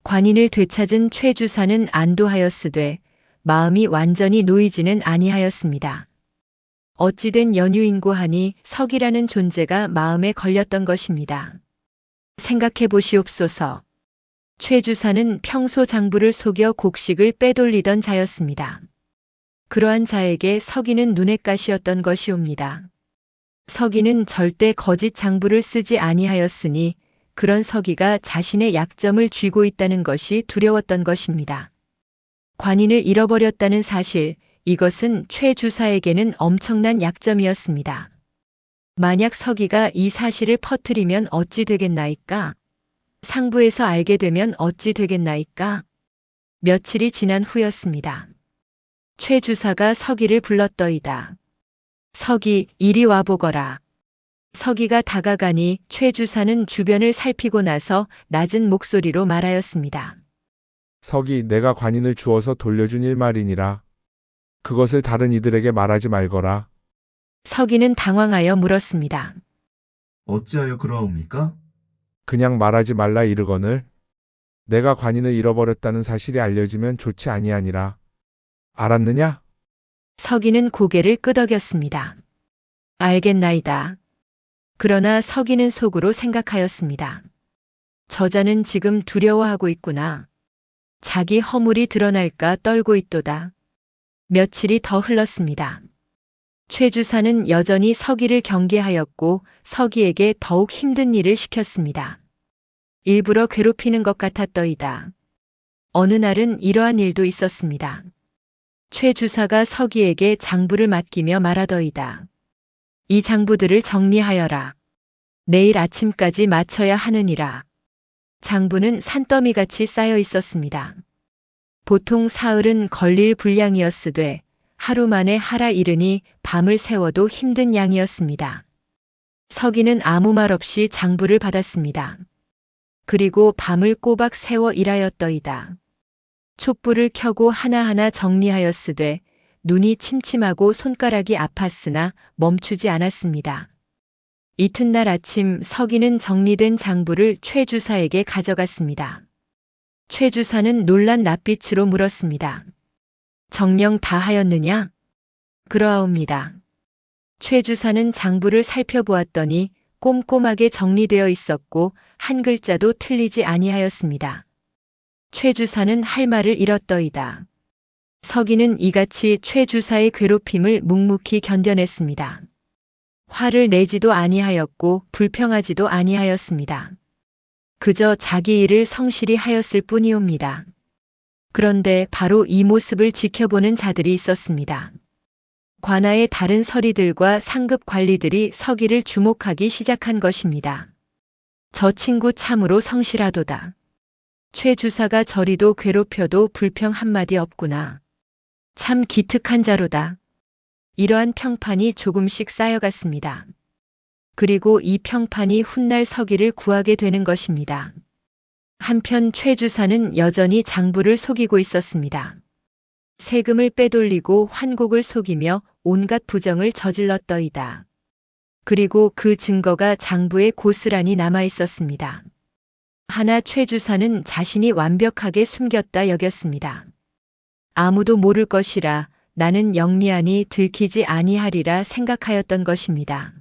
관인을 되찾은 최 주사는 안도하였으되 마음이 완전히 놓이지는 아니하였습니다. 어찌된 연유인고 하니 서기라는 존재가 마음에 걸렸던 것입니다. 생각해 보시옵소서. 최 주사는 평소 장부를 속여 곡식을 빼돌리던 자였습니다. 그러한 자에게 서기는 눈엣 가시였던 것이옵니다. 서기는 절대 거짓 장부를 쓰지 아니하였으니 그런 서기가 자신의 약점을 쥐고 있다는 것이 두려웠던 것입니다. 관인을 잃어버렸다는 사실, 이것은 최 주사에게는 엄청난 약점이었습니다. 만약 서기가 이 사실을 퍼뜨리면 어찌 되겠나이까? 상부에서 알게 되면 어찌 되겠나이까? 며칠이 지난 후였습니다. 최 주사가 서기를 불렀더이다. 서기, 이리 와보거라. 서기가 다가가니 최 주사는 주변을 살피고 나서 낮은 목소리로 말하였습니다. 서기 내가 관인을 주어서 돌려준 일 말이니라. 그것을 다른 이들에게 말하지 말거라. 서기는 당황하여 물었습니다. 어찌하여 그러하옵니까? 그냥 말하지 말라 이르거늘. 내가 관인을 잃어버렸다는 사실이 알려지면 좋지 아니하니라. 알았느냐? 서기는 고개를 끄덕였습니다. 알겠나이다. 그러나 서기는 속으로 생각하였습니다. 저자는 지금 두려워하고 있구나. 자기 허물이 드러날까 떨고 있도다. 며칠이 더 흘렀습니다. 최 주사는 여전히 서기를 경계하였고 서기에게 더욱 힘든 일을 시켰습니다. 일부러 괴롭히는 것 같았더이다. 어느 날은 이러한 일도 있었습니다. 최 주사가 서기에게 장부를 맡기며 말하더이다. 이 장부들을 정리하여라. 내일 아침까지 마쳐야 하느니라. 장부는 산더미같이 쌓여 있었습니다. 보통 사흘은 걸릴 분량이었으되 하루 만에 하라 이르니 밤을 새워도 힘든 양이었습니다. 서기는 아무 말 없이 장부를 받았습니다. 그리고 밤을 꼬박 새워 일하였더이다. 촛불을 켜고 하나하나 정리하였으되 눈이 침침하고 손가락이 아팠으나 멈추지 않았습니다. 이튿날 아침 서기는 정리된 장부를 최 주사에게 가져갔습니다. 최 주사는 놀란 낯빛으로 물었습니다. 정령 다 하였느냐? 그러하옵니다. 최 주사는 장부를 살펴보았더니 꼼꼼하게 정리되어 있었고 한 글자도 틀리지 아니하였습니다. 최 주사는 할 말을 잃었더이다. 서기는 이같이 최 주사의 괴롭힘을 묵묵히 견뎌냈습니다. 화를 내지도 아니하였고 불평하지도 아니하였습니다. 그저 자기 일을 성실히 하였을 뿐이옵니다. 그런데 바로 이 모습을 지켜보는 자들이 있었습니다. 관아의 다른 서리들과 상급 관리들이 서기를 주목하기 시작한 것입니다. 저 친구 참으로 성실하도다. 최 주사가 저리도 괴롭혀도 불평 한마디 없구나. 참 기특한 자로다. 이러한 평판이 조금씩 쌓여갔습니다. 그리고 이 평판이 훗날 서기를 구하게 되는 것입니다. 한편 최 주사는 여전히 장부를 속이고 있었습니다. 세금을 빼돌리고 환곡을 속이며 온갖 부정을 저질렀더이다. 그리고 그 증거가 장부에 고스란히 남아 있었습니다. 하나 최 주사는 자신이 완벽하게 숨겼다 여겼습니다. 아무도 모를 것이라 나는 영리하니 들키지 아니하리라 생각하였던 것입니다.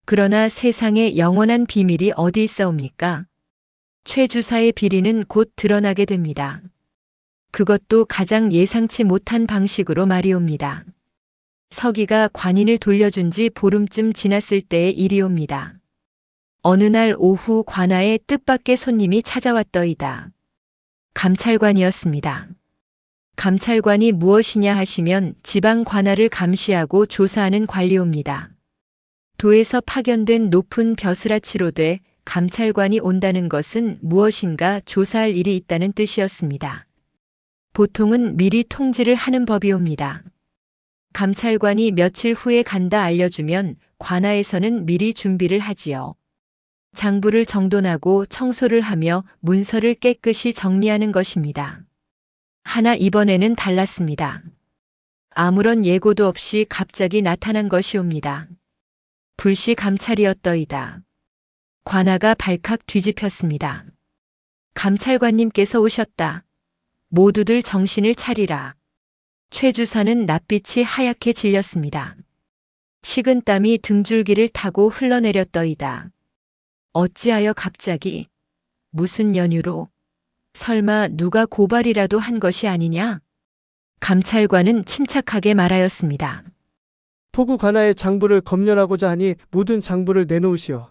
그러나 세상에 영원한 비밀이 어디 있사옵니까? 최 주사의 비리는 곧 드러나게 됩니다. 그것도 가장 예상치 못한 방식으로 말이옵니다. 서기가 관인을 돌려준 지 보름쯤 지났을 때의 일이옵니다. 어느 날 오후 관아에 뜻밖의 손님이 찾아왔더이다. 감찰관이었습니다. 감찰관이 무엇이냐 하시면 지방 관아를 감시하고 조사하는 관리옵니다. 도에서 파견된 높은 벼슬아치로 돼 감찰관이 온다는 것은 무엇인가 조사할 일이 있다는 뜻이었습니다. 보통은 미리 통지를 하는 법이옵니다. 감찰관이 며칠 후에 간다 알려주면 관아에서는 미리 준비를 하지요. 장부를 정돈하고 청소를 하며 문서를 깨끗이 정리하는 것입니다. 하나 이번에는 달랐습니다. 아무런 예고도 없이 갑자기 나타난 것이옵니다. 불시 감찰이었더이다. 관아가 발칵 뒤집혔습니다. 감찰관님께서 오셨다. 모두들 정신을 차리라. 최 주사는 낯빛이 하얗게 질렸습니다. 식은땀이 등줄기를 타고 흘러내렸더이다. 어찌하여 갑자기? 무슨 연유로? 설마 누가 고발이라도 한 것이 아니냐? 감찰관은 침착하게 말하였습니다. 포구 관아의 장부를 검열하고자 하니 모든 장부를 내놓으시오.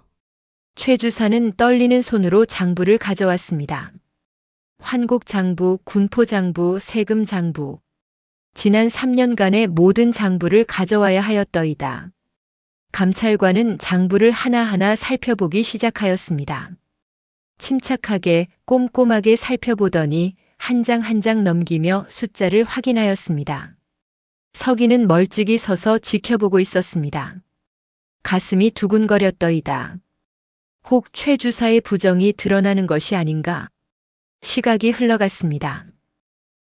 최 주사는 떨리는 손으로 장부를 가져왔습니다. 환곡 장부, 군포 장부, 세금 장부. 지난 3년간의 모든 장부를 가져와야 하였더이다. 감찰관은 장부를 하나하나 살펴보기 시작하였습니다. 침착하게 꼼꼼하게 살펴보더니 한 장 한 장 넘기며 숫자를 확인하였습니다. 서기는 멀찍이 서서 지켜보고 있었습니다. 가슴이 두근거렸더이다. 혹 최 주사의 부정이 드러나는 것이 아닌가? 시각이 흘러갔습니다.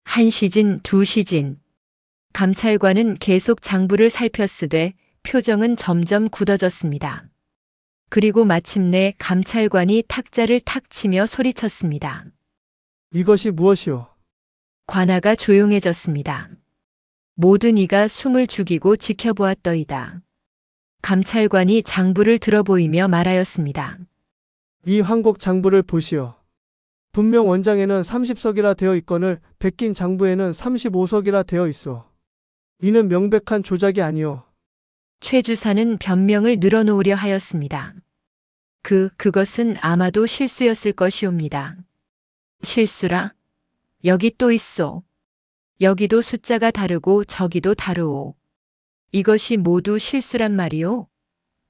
한 시진, 두 시진. 감찰관은 계속 장부를 살폈으되 표정은 점점 굳어졌습니다. 그리고 마침내 감찰관이 탁자를 탁 치며 소리쳤습니다. 이것이 무엇이오? 관아가 조용해졌습니다. 모든 이가 숨을 죽이고 지켜보았더이다. 감찰관이 장부를 들어보이며 말하였습니다. 이 환곡 장부를 보시오. 분명 원장에는 30석이라 되어 있거늘 베낀 장부에는 35석이라 되어 있어. 이는 명백한 조작이 아니오. 최 주사는 변명을 늘어놓으려 하였습니다. 그것은 아마도 실수였을 것이옵니다. 실수라? 여기 또 있소. 여기도 숫자가 다르고 저기도 다르오. 이것이 모두 실수란 말이오?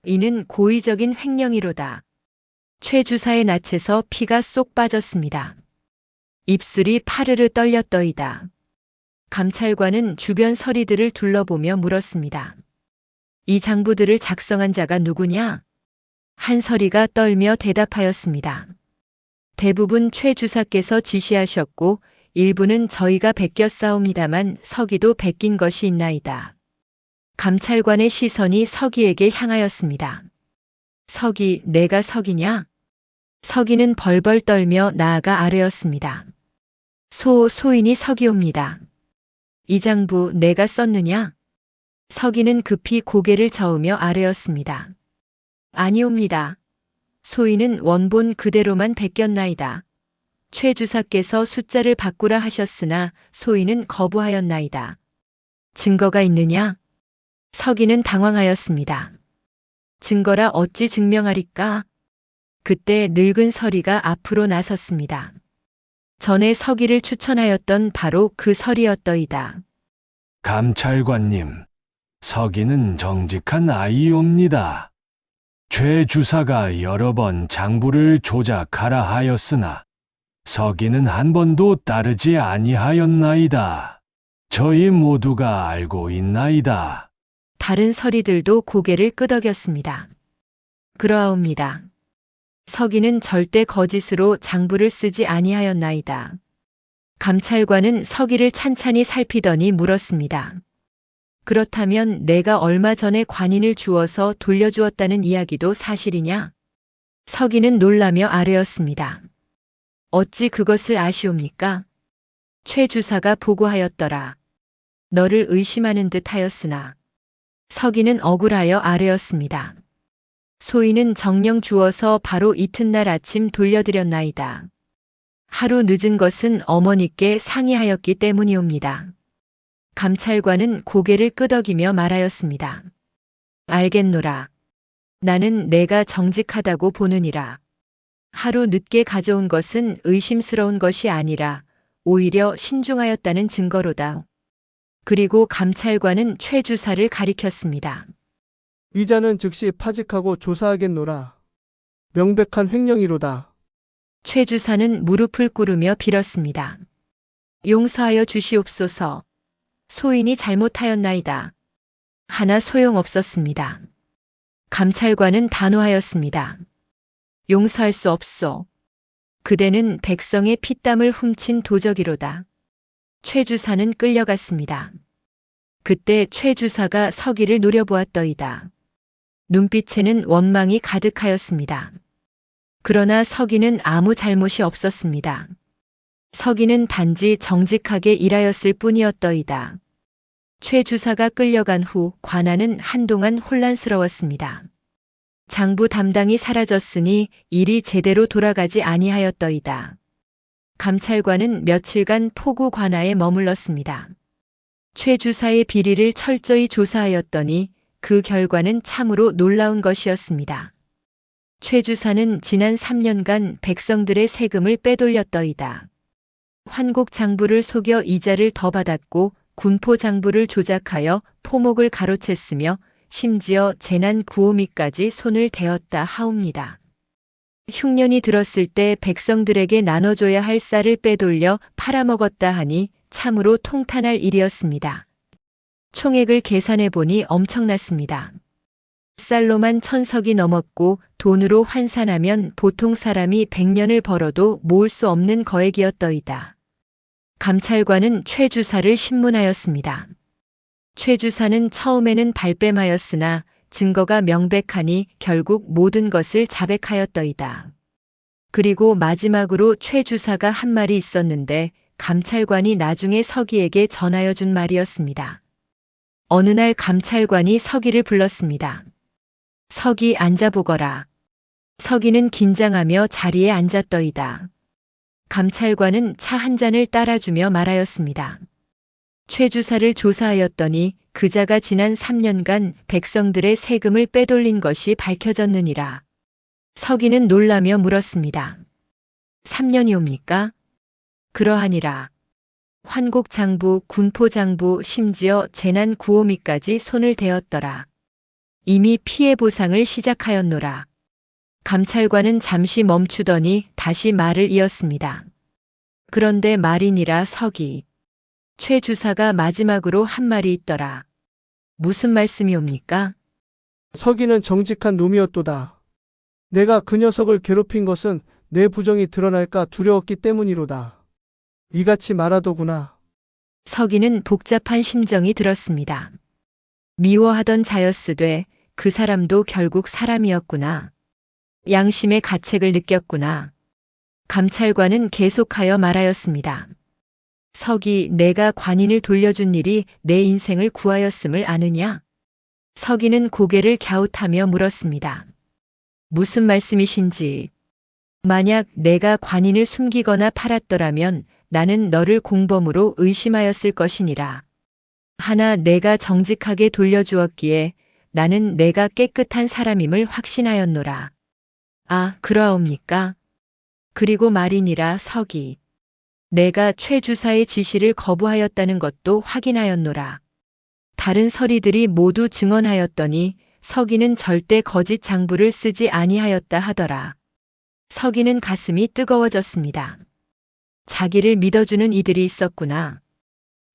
이는 고의적인 횡령이로다. 최 주사의 낯에서 피가 쏙 빠졌습니다. 입술이 파르르 떨렸더이다. 감찰관은 주변 서리들을 둘러보며 물었습니다. 이 장부들을 작성한 자가 누구냐? 한 서리가 떨며 대답하였습니다. 대부분 최 주사께서 지시하셨고 일부는 저희가 베꼈사옵니다만 서기도 베낀 것이 있나이다. 감찰관의 시선이 서기에게 향하였습니다. 서기, 내가 서기냐? 서기는 벌벌 떨며 나아가 아뢰었습니다. 소인이 서기옵니다. 이 장부 내가 썼느냐? 서기는 급히 고개를 저으며 아뢰었습니다. 아니옵니다. 소인은 원본 그대로만 베꼈나이다. 최 주사께서 숫자를 바꾸라 하셨으나 소인은 거부하였나이다. 증거가 있느냐? 서기는 당황하였습니다. 증거라 어찌 증명하리까? 그때 늙은 서리가 앞으로 나섰습니다. 전에 서기를 추천하였던 바로 그 서리였더이다. 감찰관님, 서기는 정직한 아이옵니다. 최 주사가 여러 번 장부를 조작하라 하였으나 서기는 한 번도 따르지 아니하였나이다. 저희 모두가 알고 있나이다. 다른 서리들도 고개를 끄덕였습니다. 그러하옵니다. 서기는 절대 거짓으로 장부를 쓰지 아니하였나이다. 감찰관은 서기를 찬찬히 살피더니 물었습니다. 그렇다면 내가 얼마 전에 관인을 주어서 돌려주었다는 이야기도 사실이냐? 서기는 놀라며 아뢰었습니다. 어찌 그것을 아시옵니까? 최 주사가 보고하였더라. 너를 의심하는 듯 하였으나. 서기는 억울하여 아뢰었습니다. 소인은 정령 주어서 바로 이튿날 아침 돌려드렸나이다. 하루 늦은 것은 어머니께 상의하였기 때문이옵니다. 감찰관은 고개를 끄덕이며 말하였습니다. 알겠노라. 나는 내가 정직하다고 보느니라. 하루 늦게 가져온 것은 의심스러운 것이 아니라 오히려 신중하였다는 증거로다. 그리고 감찰관은 최 주사를 가리켰습니다. 이자는 즉시 파직하고 조사하겠노라. 명백한 횡령이로다. 최 주사는 무릎을 꿇으며 빌었습니다. 용서하여 주시옵소서. 소인이 잘못하였나이다. 하나 소용없었습니다. 감찰관은 단호하였습니다. 용서할 수 없소. 그대는 백성의 피땀을 훔친 도적이로다. 최 주사는 끌려갔습니다. 그때 최 주사가 서기를 노려보았더이다. 눈빛에는 원망이 가득하였습니다. 그러나 서기는 아무 잘못이 없었습니다. 서기는 단지 정직하게 일하였을 뿐이었더이다. 최 주사가 끌려간 후 관아는 한동안 혼란스러웠습니다. 장부 담당이 사라졌으니 일이 제대로 돌아가지 아니하였더이다. 감찰관은 며칠간 포구 관아에 머물렀습니다. 최 주사의 비리를 철저히 조사하였더니 그 결과는 참으로 놀라운 것이었습니다. 최 주사는 지난 3년간 백성들의 세금을 빼돌렸더이다. 환곡 장부를 속여 이자를 더 받았고 군포 장부를 조작하여 포목을 가로챘으며 심지어 재난 구호미까지 손을 대었다 하옵니다. 흉년이 들었을 때 백성들에게 나눠줘야 할 쌀을 빼돌려 팔아먹었다 하니 참으로 통탄할 일이었습니다. 총액을 계산해 보니 엄청났습니다. 쌀로만 1000석이 넘었고 돈으로 환산하면 보통 사람이 100년을 벌어도 모을 수 없는 거액이었더이다. 감찰관은 최 주사를 신문하였습니다. 최 주사는 처음에는 발뺌하였으나 증거가 명백하니 결국 모든 것을 자백하였더이다. 그리고 마지막으로 최 주사가 한 말이 있었는데 감찰관이 나중에 서기에게 전하여 준 말이었습니다. 어느 날 감찰관이 서기를 불렀습니다. 서기 앉아보거라. 서기는 긴장하며 자리에 앉았더이다. 감찰관은 차 한 잔을 따라주며 말하였습니다. 최 주사를 조사하였더니 그자가 지난 3년간 백성들의 세금을 빼돌린 것이 밝혀졌느니라. 서기는 놀라며 물었습니다. 3년이옵니까? 그러하니라. 환곡 장부, 군포 장부, 심지어 재난 구호미까지 손을 대었더라. 이미 피해 보상을 시작하였노라. 감찰관은 잠시 멈추더니 다시 말을 이었습니다. 그런데 말이니라 서기. 최 주사가 마지막으로 한 말이 있더라. 무슨 말씀이옵니까? 서기는 정직한 놈이었도다. 내가 그 녀석을 괴롭힌 것은 내 부정이 드러날까 두려웠기 때문이로다. 이같이 말하더구나. 서기는 복잡한 심정이 들었습니다. 미워하던 자였으되 그 사람도 결국 사람이었구나. 양심의 가책을 느꼈구나. 감찰관은 계속하여 말하였습니다. 석이 내가 관인을 돌려준 일이 내 인생을 구하였음을 아느냐? 석이는 고개를 갸웃하며 물었습니다. 무슨 말씀이신지. 만약 내가 관인을 숨기거나 팔았더라면 나는 너를 공범으로 의심하였을 것이니라. 하나 내가 정직하게 돌려주었기에 나는 내가 깨끗한 사람임을 확신하였노라. 아, 그러하옵니까? 그리고 말이니라 석이. 내가 최 주사의 지시를 거부하였다는 것도 확인하였노라. 다른 서리들이 모두 증언하였더니 석이는 절대 거짓 장부를 쓰지 아니하였다 하더라. 석이는 가슴이 뜨거워졌습니다. 자기를 믿어주는 이들이 있었구나.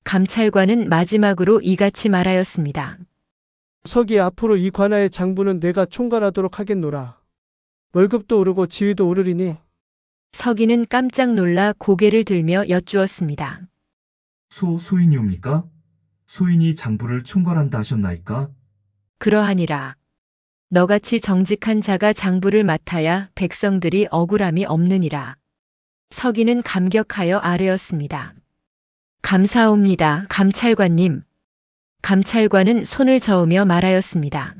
감찰관은 마지막으로 이같이 말하였습니다. 석이 앞으로 이 관아의 장부는 내가 총괄하도록 하겠노라. 월급도 오르고 지위도 오르리니 석이는 깜짝 놀라 고개를 들며 여쭈었습니다. 소인이옵니까? 소인이 장부를 총괄한다 하셨나이까? 그러하니라. 너같이 정직한 자가 장부를 맡아야 백성들이 억울함이 없느니라. 석이는 감격하여 아뢰었습니다. 감사옵니다, 감찰관님. 감찰관은 손을 저으며 말하였습니다.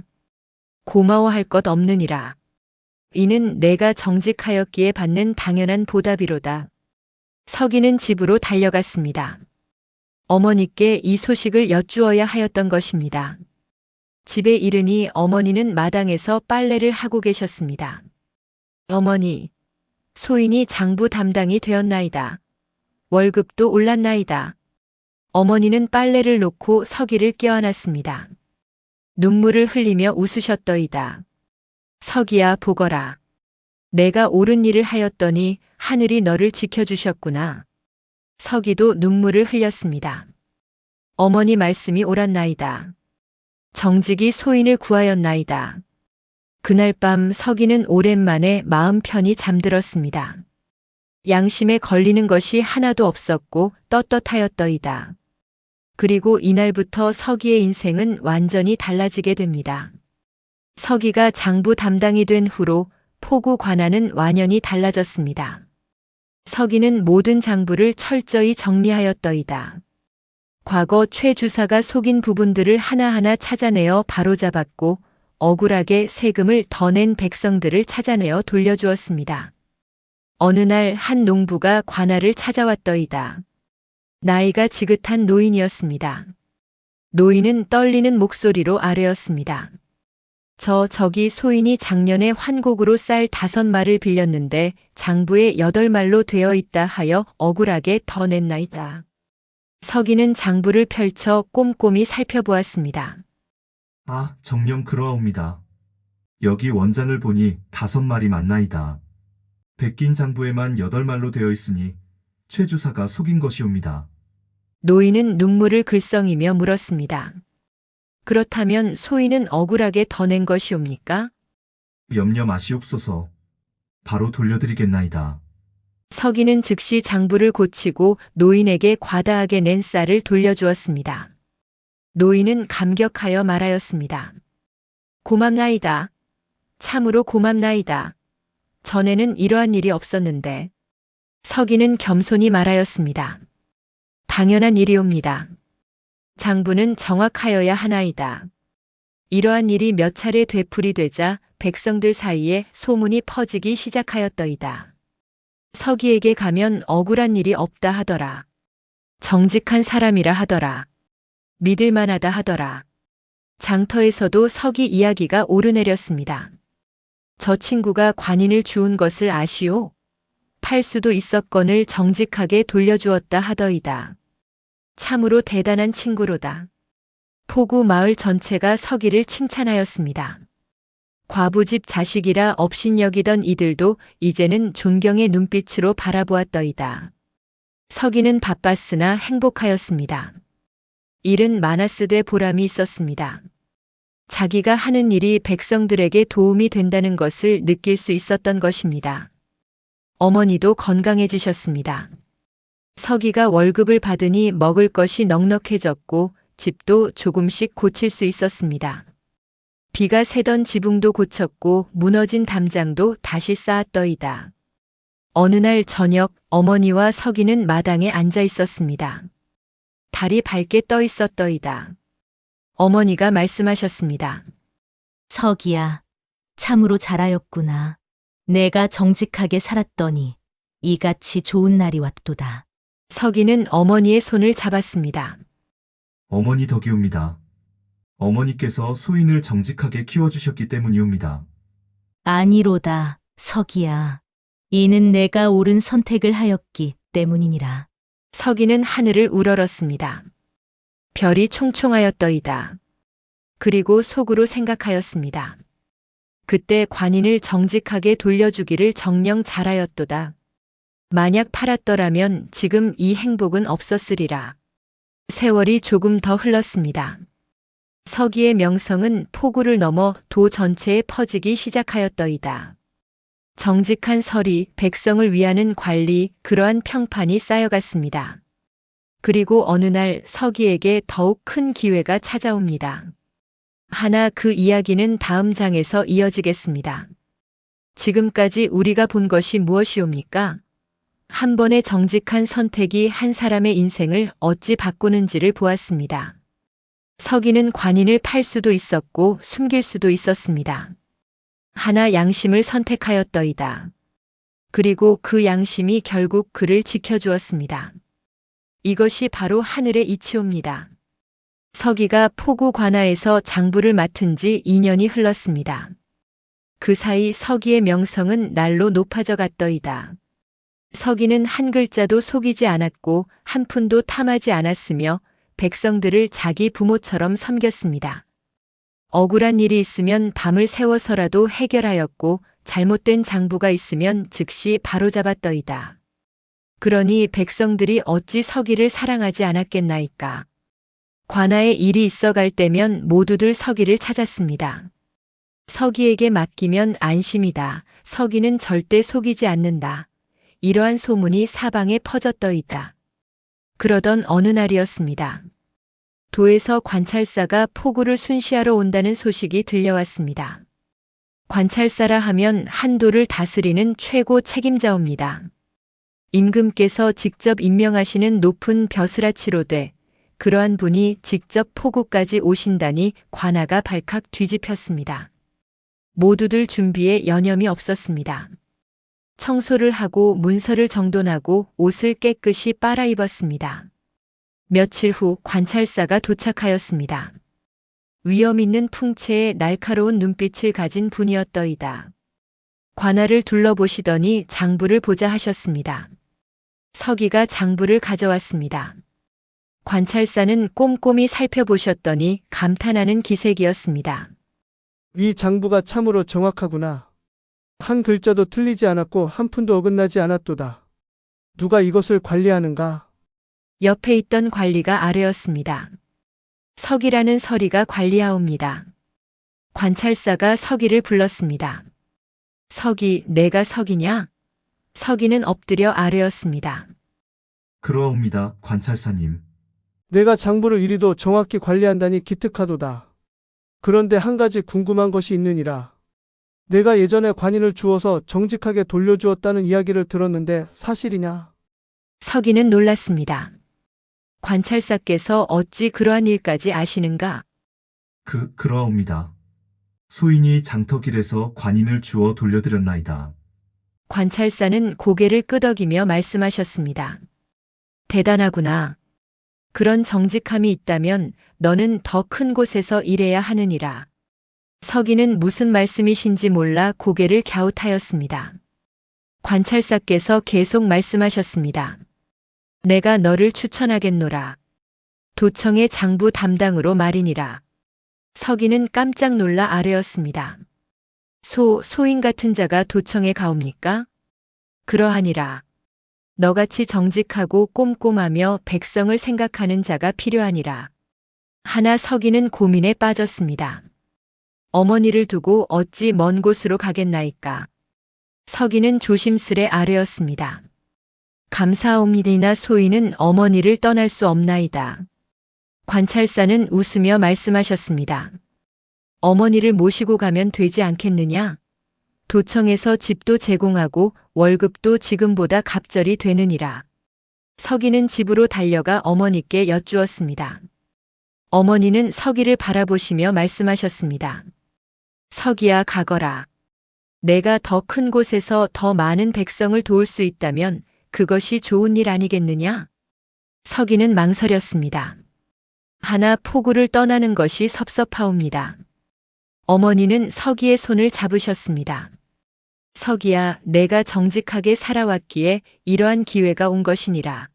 고마워할 것 없느니라. 이는 내가 정직하였기에 받는 당연한 보답이로다. 석이는 집으로 달려갔습니다. 어머니께 이 소식을 여쭈어야 하였던 것입니다. 집에 이르니 어머니는 마당에서 빨래를 하고 계셨습니다. 어머니, 소인이 장부 담당이 되었나이다. 월급도 올랐나이다. 어머니는 빨래를 놓고 석이를 껴안았습니다. 눈물을 흘리며 웃으셨더이다. 석이야, 보거라. 내가 옳은 일을 하였더니 하늘이 너를 지켜주셨구나. 석이도 눈물을 흘렸습니다. 어머니 말씀이 옳았나이다. 정직이 소인을 구하였나이다. 그날 밤 석이는 오랜만에 마음 편히 잠들었습니다. 양심에 걸리는 것이 하나도 없었고 떳떳하였더이다. 그리고 이날부터 석이의 인생은 완전히 달라지게 됩니다. 석이가 장부 담당이 된 후로 포구 관아는 완연히 달라졌습니다. 석이는 모든 장부를 철저히 정리하였더이다. 과거 최 주사가 속인 부분들을 하나하나 찾아내어 바로잡았고 억울하게 세금을 더 낸 백성들을 찾아내어 돌려주었습니다. 어느 날 한 농부가 관아를 찾아왔더이다. 나이가 지긋한 노인이었습니다. 노인은 떨리는 목소리로 아뢰었습니다. 저기 소인이 작년에 환곡으로 쌀 5말을 빌렸는데 장부에 8말로 되어 있다 하여 억울하게 더 냈나이다. 석이는 장부를 펼쳐 꼼꼼히 살펴보았습니다. 아, 정녕 그러하옵니다. 여기 원장을 보니 5말이 맞나이다. 베낀 장부에만 8말로 되어 있으니 최 주사가 속인 것이옵니다. 노인은 눈물을 글썽이며 물었습니다. 그렇다면 소인은 억울하게 더 낸 것이옵니까? 염려 마시옵소서. 바로 돌려드리겠나이다. 석이는 즉시 장부를 고치고 노인에게 과다하게 낸 쌀을 돌려주었습니다. 노인은 감격하여 말하였습니다. 고맙나이다. 참으로 고맙나이다. 전에는 이러한 일이 없었는데. 석이는 겸손히 말하였습니다. 당연한 일이옵니다. 장부는 정확하여야 하나이다. 이러한 일이 몇 차례 되풀이 되자 백성들 사이에 소문이 퍼지기 시작하였더이다. 석이에게 가면 억울한 일이 없다 하더라. 정직한 사람이라 하더라. 믿을만하다 하더라. 장터에서도 석이 이야기가 오르내렸습니다. 저 친구가 관인을 주운 것을 아시오? 팔 수도 있었건을 정직하게 돌려주었다 하더이다. 참으로 대단한 친구로다. 포구 마을 전체가 석이를 칭찬하였습니다. 과부집 자식이라 업신여기던 이들도 이제는 존경의 눈빛으로 바라보았더이다. 석이는 바빴으나 행복하였습니다. 일은 많았으되 보람이 있었습니다. 자기가 하는 일이 백성들에게 도움이 된다는 것을 느낄 수 있었던 것입니다. 어머니도 건강해지셨습니다. 석이가 월급을 받으니 먹을 것이 넉넉해졌고 집도 조금씩 고칠 수 있었습니다. 비가 새던 지붕도 고쳤고 무너진 담장도 다시 쌓았더이다. 어느 날 저녁 어머니와 서기는 마당에 앉아 있었습니다. 달이 밝게 떠 있었더이다. 어머니가 말씀하셨습니다. 서기야, 참으로 잘하였구나. 내가 정직하게 살았더니 이같이 좋은 날이 왔도다. 서기는 어머니의 손을 잡았습니다. 어머니 덕이옵니다. 어머니께서 소인을 정직하게 키워주셨기 때문이옵니다. 아니로다, 서기야. 이는 내가 옳은 선택을 하였기 때문이니라. 서기는 하늘을 우러렀습니다. 별이 총총하였더이다. 그리고 속으로 생각하였습니다. 그때 관인을 정직하게 돌려주기를 정녕 잘하였도다. 만약 팔았더라면 지금 이 행복은 없었으리라. 세월이 조금 더 흘렀습니다. 서기의 명성은 포구를 넘어 도 전체에 퍼지기 시작하였더이다. 정직한 서리, 백성을 위하는 관리, 그러한 평판이 쌓여갔습니다. 그리고 어느 날 서기에게 더욱 큰 기회가 찾아옵니다. 하나 그 이야기는 다음 장에서 이어지겠습니다. 지금까지 우리가 본 것이 무엇이옵니까? 한 번의 정직한 선택이 한 사람의 인생을 어찌 바꾸는지를 보았습니다. 서기는 관인을 팔 수도 있었고 숨길 수도 있었습니다. 하나 양심을 선택하였더이다. 그리고 그 양심이 결국 그를 지켜주었습니다. 이것이 바로 하늘의 이치옵니다. 서기가 포구 관아에서 장부를 맡은 지 2년이 흘렀습니다. 그 사이 서기의 명성은 날로 높아져 갔더이다. 서기는 한 글자도 속이지 않았고 한 푼도 탐하지 않았으며 백성들을 자기 부모처럼 섬겼습니다. 억울한 일이 있으면 밤을 새워서라도 해결하였고 잘못된 장부가 있으면 즉시 바로잡았더이다. 그러니 백성들이 어찌 서기를 사랑하지 않았겠나이까. 관아에 일이 있어갈 때면 모두들 서기를 찾았습니다. 서기에게 맡기면 안심이다. 서기는 절대 속이지 않는다. 이러한 소문이 사방에 퍼졌더이다. 그러던 어느 날이었습니다. 도에서 관찰사가 포구를 순시하러 온다는 소식이 들려왔습니다. 관찰사라 하면 한 도를 다스리는 최고 책임자옵니다. 임금께서 직접 임명하시는 높은 벼슬아치로되 그러한 분이 직접 포구까지 오신다니 관아가 발칵 뒤집혔습니다. 모두들 준비에 여념이 없었습니다. 청소를 하고 문서를 정돈하고 옷을 깨끗이 빨아입었습니다. 며칠 후 관찰사가 도착하였습니다. 위험 있는 풍채에 날카로운 눈빛을 가진 분이었더이다. 관아를 둘러보시더니 장부를 보자 하셨습니다. 서기가 장부를 가져왔습니다. 관찰사는 꼼꼼히 살펴보셨더니 감탄하는 기색이었습니다. 이 장부가 참으로 정확하구나. 한 글자도 틀리지 않았고 한 푼도 어긋나지 않았도다. 누가 이것을 관리하는가? 옆에 있던 관리가 아뢰었습니다. 서기라는 서리가 관리하옵니다. 관찰사가 서기를 불렀습니다. 서기, 내가 서기냐? 서기는 엎드려 아뢰었습니다. 그러옵니다, 관찰사님. 내가 장부를 이리도 정확히 관리한다니 기특하도다. 그런데 한 가지 궁금한 것이 있느니라. 내가 예전에 관인을 주어서 정직하게 돌려주었다는 이야기를 들었는데 사실이냐? 서기는 놀랐습니다. 관찰사께서 어찌 그러한 일까지 아시는가? 그러옵니다. 소인이 장터길에서 관인을 주어 돌려드렸나이다. 관찰사는 고개를 끄덕이며 말씀하셨습니다. 대단하구나. 그런 정직함이 있다면 너는 더 큰 곳에서 일해야 하느니라. 서기는 무슨 말씀이신지 몰라 고개를 갸웃하였습니다. 관찰사께서 계속 말씀하셨습니다. 내가 너를 추천하겠노라. 도청의 장부 담당으로 말이니라. 서기는 깜짝 놀라 아뢰었습니다. 소인 같은 자가 도청에 가옵니까? 그러하니라. 너같이 정직하고 꼼꼼하며 백성을 생각하는 자가 필요하니라. 하나 서기는 고민에 빠졌습니다. 어머니를 두고 어찌 먼 곳으로 가겠나이까. 서기는 조심스레 아뢰었습니다. 감사옵니다나 소인은 어머니를 떠날 수 없나이다. 관찰사는 웃으며 말씀하셨습니다. 어머니를 모시고 가면 되지 않겠느냐? 도청에서 집도 제공하고 월급도 지금보다 갑절이 되느니라. 서기는 집으로 달려가 어머니께 여쭈었습니다. 어머니는 서기를 바라보시며 말씀하셨습니다. 서기야, 가거라. 내가 더 큰 곳에서 더 많은 백성을 도울 수 있다면 그것이 좋은 일 아니겠느냐? 서기는 망설였습니다. 하나 포구를 떠나는 것이 섭섭하옵니다. 어머니는 서기의 손을 잡으셨습니다. 서기야, 내가 정직하게 살아왔기에 이러한 기회가 온 것이니라.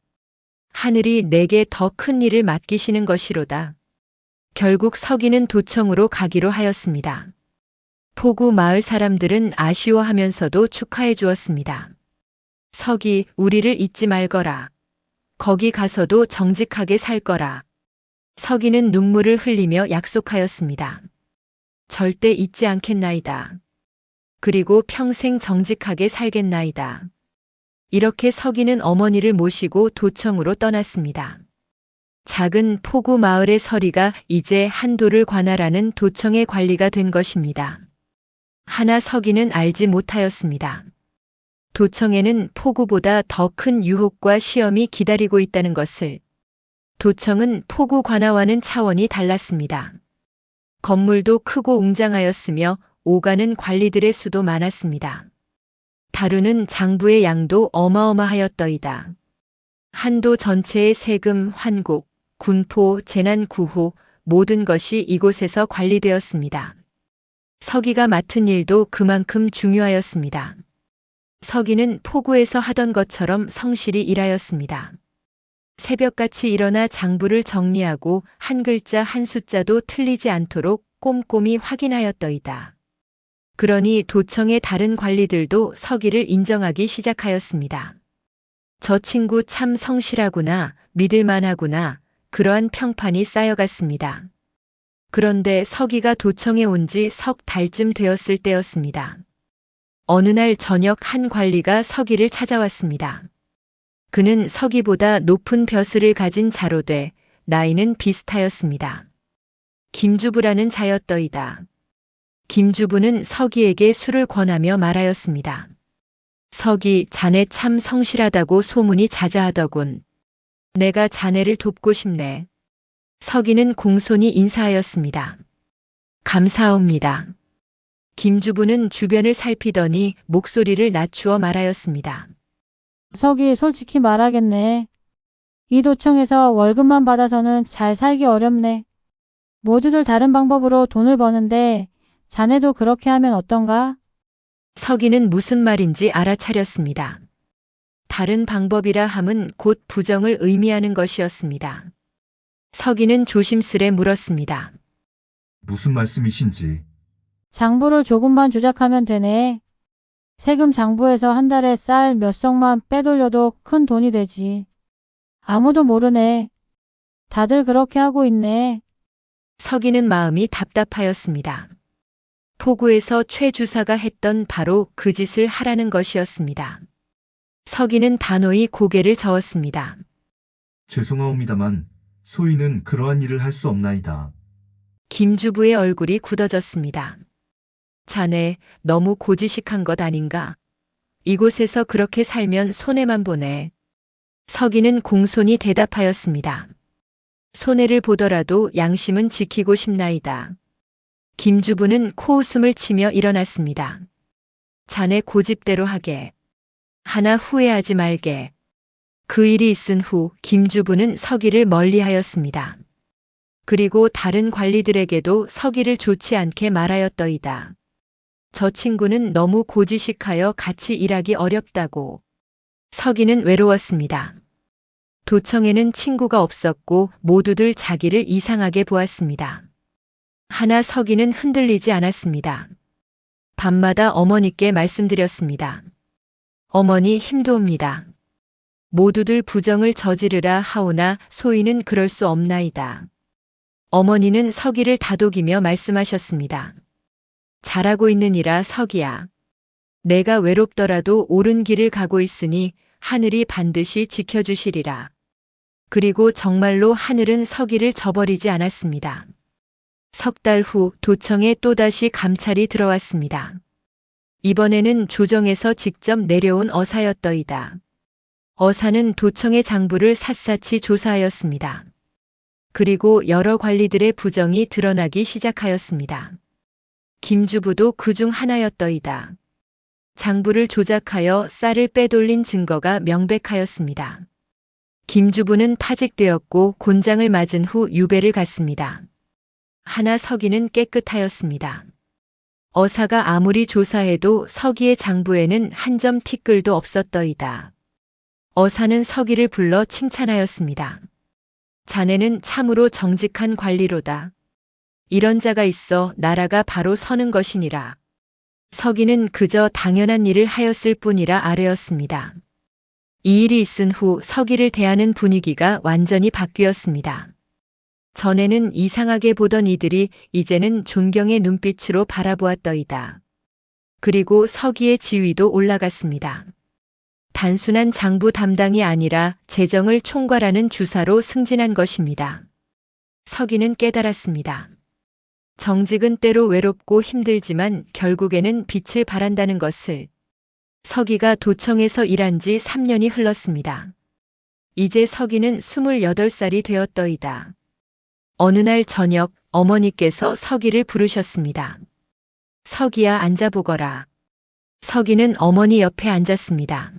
하늘이 내게 더 큰 일을 맡기시는 것이로다. 결국 서기는 도청으로 가기로 하였습니다. 포구 마을 사람들은 아쉬워하면서도 축하해 주었습니다. 서기, 우리를 잊지 말거라. 거기 가서도 정직하게 살 거라. 서기는 눈물을 흘리며 약속하였습니다. 절대 잊지 않겠나이다. 그리고 평생 정직하게 살겠나이다. 이렇게 서기는 어머니를 모시고 도청으로 떠났습니다. 작은 포구 마을의 서리가 이제 한도를 관할하는 도청의 관리가 된 것입니다. 하나 서기는 알지 못하였습니다. 도청에는 포구보다 더 큰 유혹과 시험이 기다리고 있다는 것을. 도청은 포구 관아와는 차원이 달랐습니다. 건물도 크고 웅장하였으며 오가는 관리들의 수도 많았습니다. 다루는 장부의 양도 어마어마하였더이다. 한도 전체의 세금, 환국, 군포, 재난 구호 모든 것이 이곳에서 관리되었습니다. 서기가 맡은 일도 그만큼 중요하였습니다. 서기는 포구에서 하던 것처럼 성실히 일하였습니다. 새벽같이 일어나 장부를 정리하고 한 글자 한 숫자도 틀리지 않도록 꼼꼼히 확인하였더이다. 그러니 도청의 다른 관리들도 서기를 인정하기 시작하였습니다. 저 친구 참 성실하구나, 믿을만하구나, 그러한 평판이 쌓여갔습니다. 그런데 서기가 도청에 온 지 석 달쯤 되었을 때였습니다. 어느 날 저녁 한 관리가 서기를 찾아왔습니다. 그는 서기보다 높은 벼슬을 가진 자로 돼 나이는 비슷하였습니다. 김주부라는 자였더이다. 김주부는 서기에게 술을 권하며 말하였습니다. 서기, 자네 참 성실하다고 소문이 자자하더군. 내가 자네를 돕고 싶네. 서기는 공손히 인사하였습니다. 감사합니다. 김주부는 주변을 살피더니 목소리를 낮추어 말하였습니다. 서기, 솔직히 말하겠네. 이 도청에서 월급만 받아서는 잘 살기 어렵네. 모두들 다른 방법으로 돈을 버는데 자네도 그렇게 하면 어떤가? 서기는 무슨 말인지 알아차렸습니다. 다른 방법이라 함은 곧 부정을 의미하는 것이었습니다. 서기는 조심스레 물었습니다. 무슨 말씀이신지. 장부를 조금만 조작하면 되네. 세금 장부에서 한 달에 쌀 몇 석만 빼돌려도 큰 돈이 되지. 아무도 모르네. 다들 그렇게 하고 있네. 서기는 마음이 답답하였습니다. 포구에서 최 주사가 했던 바로 그 짓을 하라는 것이었습니다. 서기는 단호히 고개를 저었습니다. 죄송하옵니다만 소인은 그러한 일을 할 수 없나이다. 김주부의 얼굴이 굳어졌습니다. 자네 너무 고지식한 것 아닌가? 이곳에서 그렇게 살면 손해만 보네. 서기는 공손히 대답하였습니다. 손해를 보더라도 양심은 지키고 싶나이다. 김주부는 코웃음을 치며 일어났습니다. 자네 고집대로 하게. 하나 후회하지 말게. 그 일이 있은 후 김주부는 서기를 멀리하였습니다. 그리고 다른 관리들에게도 서기를 좋지 않게 말하였더이다. 저 친구는 너무 고지식하여 같이 일하기 어렵다고. 서기는 외로웠습니다. 도청에는 친구가 없었고 모두들 자기를 이상하게 보았습니다. 하나 서기는 흔들리지 않았습니다. 밤마다 어머니께 말씀드렸습니다. 어머니 힘도옵니다. 모두들 부정을 저지르라 하오나 소인은 그럴 수 없나이다. 어머니는 서기를 다독이며 말씀하셨습니다. 잘하고 있느니라 서기야. 내가 외롭더라도 옳은 길을 가고 있으니 하늘이 반드시 지켜주시리라. 그리고 정말로 하늘은 서기를 저버리지 않았습니다. 석 달 후 도청에 또다시 감찰이 들어왔습니다. 이번에는 조정에서 직접 내려온 어사였더이다. 어사는 도청의 장부를 샅샅이 조사하였습니다. 그리고 여러 관리들의 부정이 드러나기 시작하였습니다. 김주부도 그중 하나였더이다. 장부를 조작하여 쌀을 빼돌린 증거가 명백하였습니다. 김주부는 파직되었고 곤장을 맞은 후 유배를 갔습니다. 하나 서기는 깨끗하였습니다. 어사가 아무리 조사해도 서기의 장부에는 한 점 티끌도 없었더이다. 어사는 서기를 불러 칭찬하였습니다. 자네는 참으로 정직한 관리로다. 이런 자가 있어 나라가 바로 서는 것이니라. 서기는 그저 당연한 일을 하였을 뿐이라 아뢰었습니다. 이 일이 있은 후 서기를 대하는 분위기가 완전히 바뀌었습니다. 전에는 이상하게 보던 이들이 이제는 존경의 눈빛으로 바라보았더이다. 그리고 서기의 지위도 올라갔습니다. 단순한 장부 담당이 아니라 재정을 총괄하는 주사로 승진한 것입니다. 서기는 깨달았습니다. 정직은 때로 외롭고 힘들지만 결국에는 빛을 발한다는 것을. 서기가 도청에서 일한 지 3년이 흘렀습니다. 이제 서기는 28살이 되었더이다. 어느 날 저녁 어머니께서 서기를 부르셨습니다. 서기야, 앉아보거라. 서기는 어머니 옆에 앉았습니다.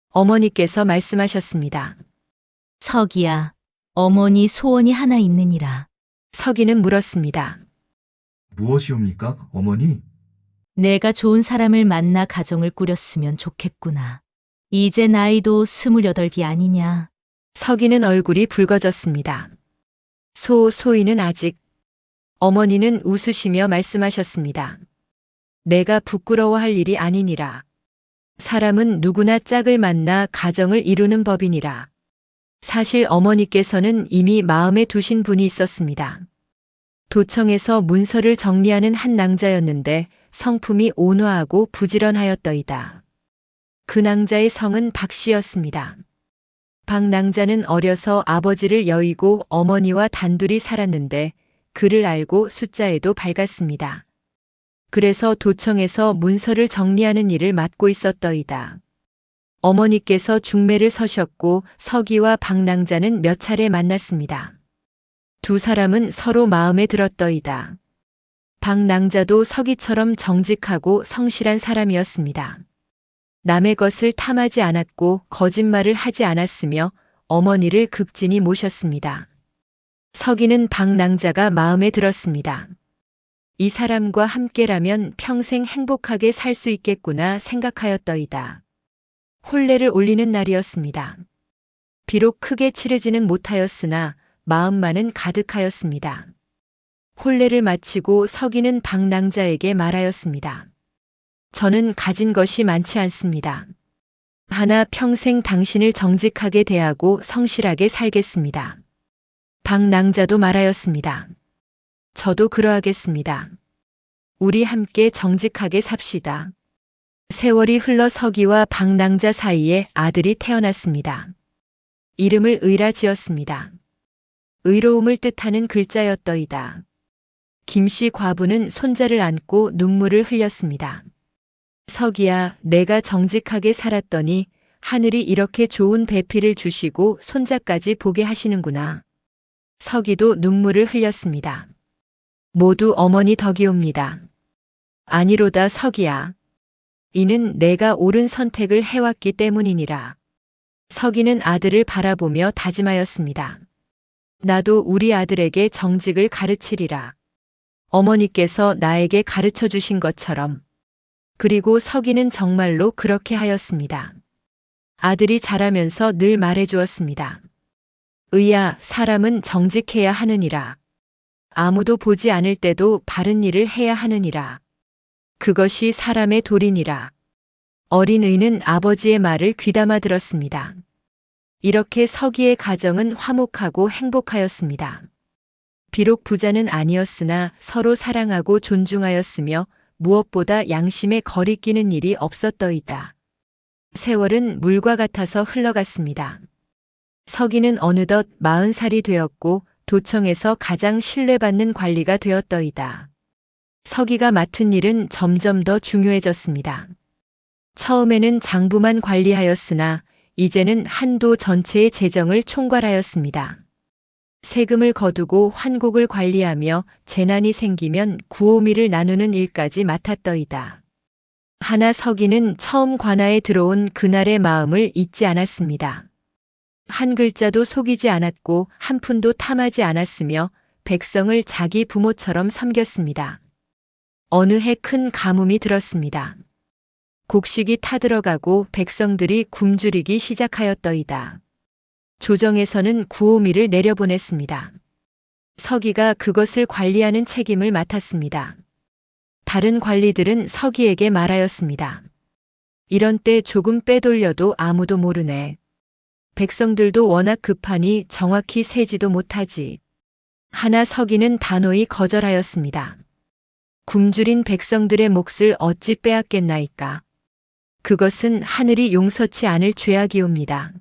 어머니께서 말씀하셨습니다. 서기야, 어머니 소원이 하나 있느니라. 서기는 물었습니다. 무엇이옵니까, 어머니? 내가 좋은 사람을 만나 가정을 꾸렸으면 좋겠구나. 이제 나이도 28이 아니냐. 서기는 얼굴이 붉어졌습니다. 소인은 아직. 어머니는 웃으시며 말씀하셨습니다. 내가 부끄러워할 일이 아니니라. 사람은 누구나 짝을 만나 가정을 이루는 법이니라. 사실 어머니께서는 이미 마음에 두신 분이 있었습니다. 도청에서 문서를 정리하는 한 낭자였는데 성품이 온화하고 부지런하였더이다. 그 낭자의 성은 박씨였습니다. 박 낭자는 어려서 아버지를 여의고 어머니와 단둘이 살았는데 그를 알고 숫자에도 밝았습니다. 그래서 도청에서 문서를 정리하는 일을 맡고 있었더이다. 어머니께서 중매를 서셨고 서기와 박 낭자는 몇 차례 만났습니다. 두 사람은 서로 마음에 들었더이다. 박 낭자도 서기처럼 정직하고 성실한 사람이었습니다. 남의 것을 탐하지 않았고 거짓말을 하지 않았으며 어머니를 극진히 모셨습니다. 서기는 박 낭자가 마음에 들었습니다. 이 사람과 함께라면 평생 행복하게 살 수 있겠구나 생각하였더이다. 혼례를 올리는 날이었습니다. 비록 크게 치르지는 못하였으나 마음만은 가득하였습니다. 혼례를 마치고 서기는 박 낭자에게 말하였습니다. 저는 가진 것이 많지 않습니다. 하나 평생 당신을 정직하게 대하고 성실하게 살겠습니다. 박 낭자도 말하였습니다. 저도 그러하겠습니다. 우리 함께 정직하게 삽시다. 세월이 흘러 서기와 박 낭자 사이에 아들이 태어났습니다. 이름을 의라 지었습니다. 의로움을 뜻하는 글자였더이다. 김씨 과부는 손자를 안고 눈물을 흘렸습니다. 서기야, 내가 정직하게 살았더니 하늘이 이렇게 좋은 배필을 주시고 손자까지 보게 하시는구나. 서기도 눈물을 흘렸습니다. 모두 어머니 덕이옵니다. 아니로다 서기야. 이는 내가 옳은 선택을 해왔기 때문이니라. 서기는 아들을 바라보며 다짐하였습니다. 나도 우리 아들에게 정직을 가르치리라. 어머니께서 나에게 가르쳐 주신 것처럼. 그리고 서기는 정말로 그렇게 하였습니다. 아들이 자라면서 늘 말해주었습니다. 의야, 사람은 정직해야 하느니라. 아무도 보지 않을 때도 바른 일을 해야 하느니라. 그것이 사람의 도리니라. 어린 의는 아버지의 말을 귀담아 들었습니다. 이렇게 서기의 가정은 화목하고 행복하였습니다. 비록 부자는 아니었으나 서로 사랑하고 존중하였으며 무엇보다 양심에 거리끼는 일이 없었더이다. 세월은 물과 같아서 흘러갔습니다. 서기는 어느덧 40살이 되었고 도청에서 가장 신뢰받는 관리가 되었더이다. 서기가 맡은 일은 점점 더 중요해졌습니다. 처음에는 장부만 관리하였으나 이제는 한도 전체의 재정을 총괄하였습니다. 세금을 거두고 환곡을 관리하며 재난이 생기면 구호미를 나누는 일까지 맡았더이다. 하나 서기는 처음 관아에 들어온 그날의 마음을 잊지 않았습니다. 한 글자도 속이지 않았고 한 푼도 탐하지 않았으며 백성을 자기 부모처럼 섬겼습니다. 어느 해 큰 가뭄이 들었습니다. 곡식이 타들어가고 백성들이 굶주리기 시작하였더이다. 조정에서는 구호미를 내려보냈습니다. 서기가 그것을 관리하는 책임을 맡았습니다. 다른 관리들은 서기에게 말하였습니다. 이런 때 조금 빼돌려도 아무도 모르네. 백성들도 워낙 급하니 정확히 세지도 못하지. 하나 서기는 단호히 거절하였습니다. 굶주린 백성들의 몫을 어찌 빼앗겠나이까. 그것은 하늘이 용서치 않을 죄악이옵니다.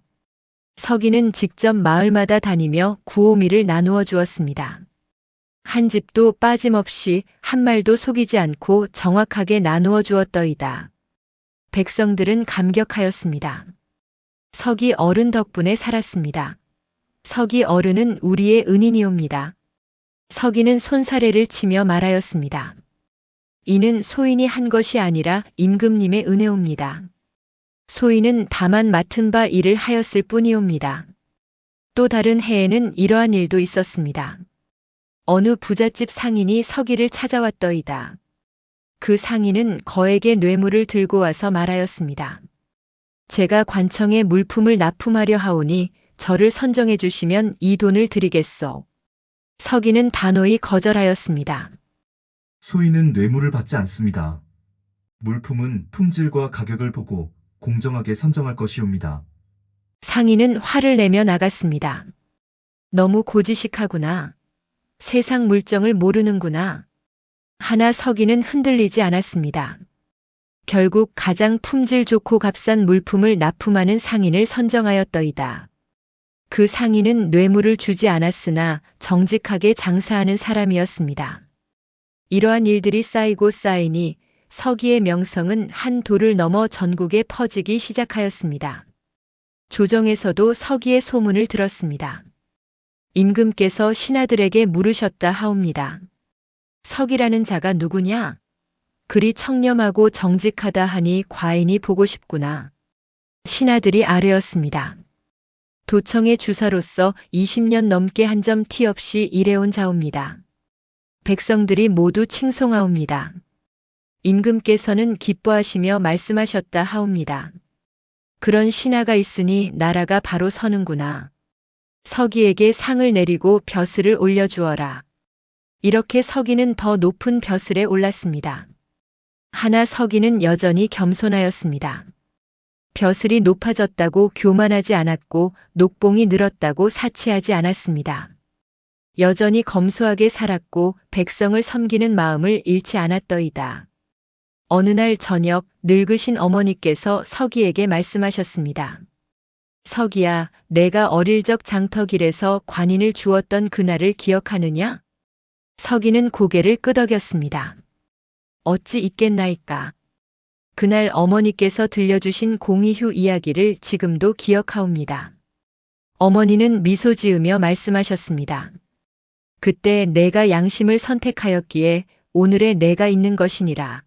서기는 직접 마을마다 다니며 구호미를 나누어 주었습니다. 한 집도 빠짐없이 한 말도 속이지 않고 정확하게 나누어 주었더이다. 백성들은 감격하였습니다. 서기 어른 덕분에 살았습니다. 서기 어른은 우리의 은인이옵니다. 서기는 손사래를 치며 말하였습니다. 이는 소인이 한 것이 아니라 임금님의 은혜옵니다. 소인은 다만 맡은 바 일을 하였을 뿐이옵니다. 또 다른 해에는 이러한 일도 있었습니다. 어느 부잣집 상인이 서기를 찾아왔더이다. 그 상인은 거액의 뇌물을 들고 와서 말하였습니다. 제가 관청에 물품을 납품하려 하오니 저를 선정해 주시면 이 돈을 드리겠소. 서기는 단호히 거절하였습니다. 소인은 뇌물을 받지 않습니다. 물품은 품질과 가격을 보고 공정하게 선정할 것이옵니다. 상인은 화를 내며 나갔습니다. 너무 고지식하구나. 세상 물정을 모르는구나. 하나 서기는 흔들리지 않았습니다. 결국 가장 품질 좋고 값싼 물품을 납품하는 상인을 선정하였더이다. 그 상인은 뇌물을 주지 않았으나 정직하게 장사하는 사람이었습니다. 이러한 일들이 쌓이고 쌓이니 서기의 명성은 한 도를 넘어 전국에 퍼지기 시작하였습니다. 조정에서도 서기의 소문을 들었습니다. 임금께서 신하들에게 물으셨다 하옵니다. 서기라는 자가 누구냐? 그리 청렴하고 정직하다 하니 과인이 보고 싶구나. 신하들이 아뢰었습니다. 도청의 주사로서 20년 넘게 한 점 티 없이 일해온 자옵니다. 백성들이 모두 칭송하옵니다. 임금께서는 기뻐하시며 말씀하셨다 하옵니다. 그런 신하가 있으니 나라가 바로 서는구나. 서기에게 상을 내리고 벼슬을 올려주어라. 이렇게 서기는 더 높은 벼슬에 올랐습니다. 하나 서기는 여전히 겸손하였습니다. 벼슬이 높아졌다고 교만하지 않았고 녹봉이 늘었다고 사치하지 않았습니다. 여전히 검소하게 살았고 백성을 섬기는 마음을 잃지 않았더이다. 어느 날 저녁 늙으신 어머니께서 서기에게 말씀하셨습니다. 서기야, 내가 어릴 적 장터길에서 관인을 주었던 그날을 기억하느냐? 서기는 고개를 끄덕였습니다. 어찌 있겠나이까. 그날 어머니께서 들려주신 공의휴 이야기를 지금도 기억하옵니다. 어머니는 미소 지으며 말씀하셨습니다. 그때 내가 양심을 선택하였기에 오늘의 내가 있는 것이니라.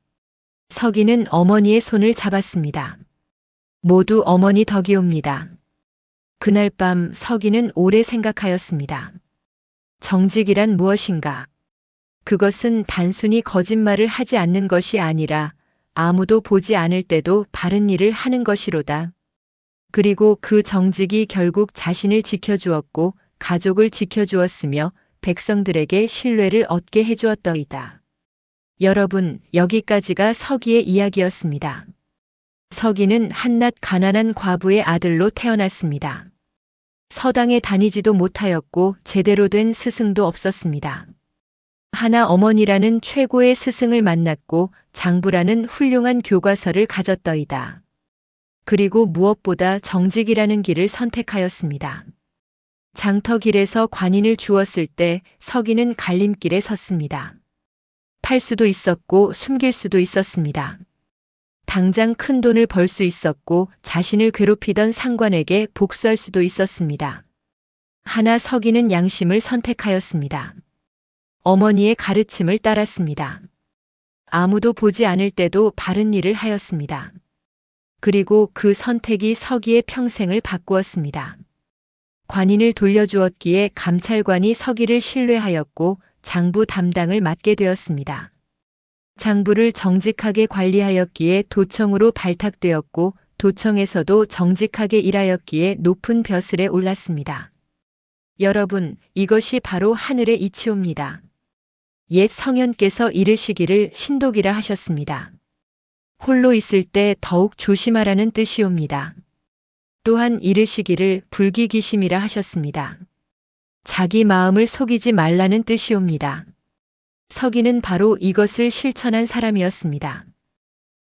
서기는 어머니의 손을 잡았습니다. 모두 어머니 덕이옵니다. 그날 밤 서기는 오래 생각하였습니다. 정직이란 무엇인가? 그것은 단순히 거짓말을 하지 않는 것이 아니라 아무도 보지 않을 때도 바른 일을 하는 것이로다. 그리고 그 정직이 결국 자신을 지켜주었고 가족을 지켜주었으며 백성들에게 신뢰를 얻게 해주었더이다. 여러분, 여기까지가 서기의 이야기였습니다. 서기는 한낱 가난한 과부의 아들로 태어났습니다. 서당에 다니지도 못하였고 제대로 된 스승도 없었습니다. 하나 어머니라는 최고의 스승을 만났고 장부라는 훌륭한 교과서를 가졌더이다. 그리고 무엇보다 정직이라는 길을 선택하였습니다. 장터길에서 관인을 주었을 때 서기는 갈림길에 섰습니다. 팔 수도 있었고 숨길 수도 있었습니다. 당장 큰 돈을 벌 수 있었고 자신을 괴롭히던 상관에게 복수할 수도 있었습니다. 하나 서기는 양심을 선택하였습니다. 어머니의 가르침을 따랐습니다. 아무도 보지 않을 때도 바른 일을 하였습니다. 그리고 그 선택이 서기의 평생을 바꾸었습니다. 관인을 돌려주었기에 감찰관이 서기를 신뢰하였고 장부 담당을 맡게 되었습니다. 장부를 정직하게 관리하였기에 도청으로 발탁되었고 도청에서도 정직하게 일하였기에 높은 벼슬에 올랐습니다. 여러분, 이것이 바로 하늘의 이치옵니다. 옛 성현께서 이르시기를 신독이라 하셨습니다. 홀로 있을 때 더욱 조심하라는 뜻이옵니다. 또한 이르시기를 불기기심이라 하셨습니다. 자기 마음을 속이지 말라는 뜻이옵니다. 서기는 바로 이것을 실천한 사람이었습니다.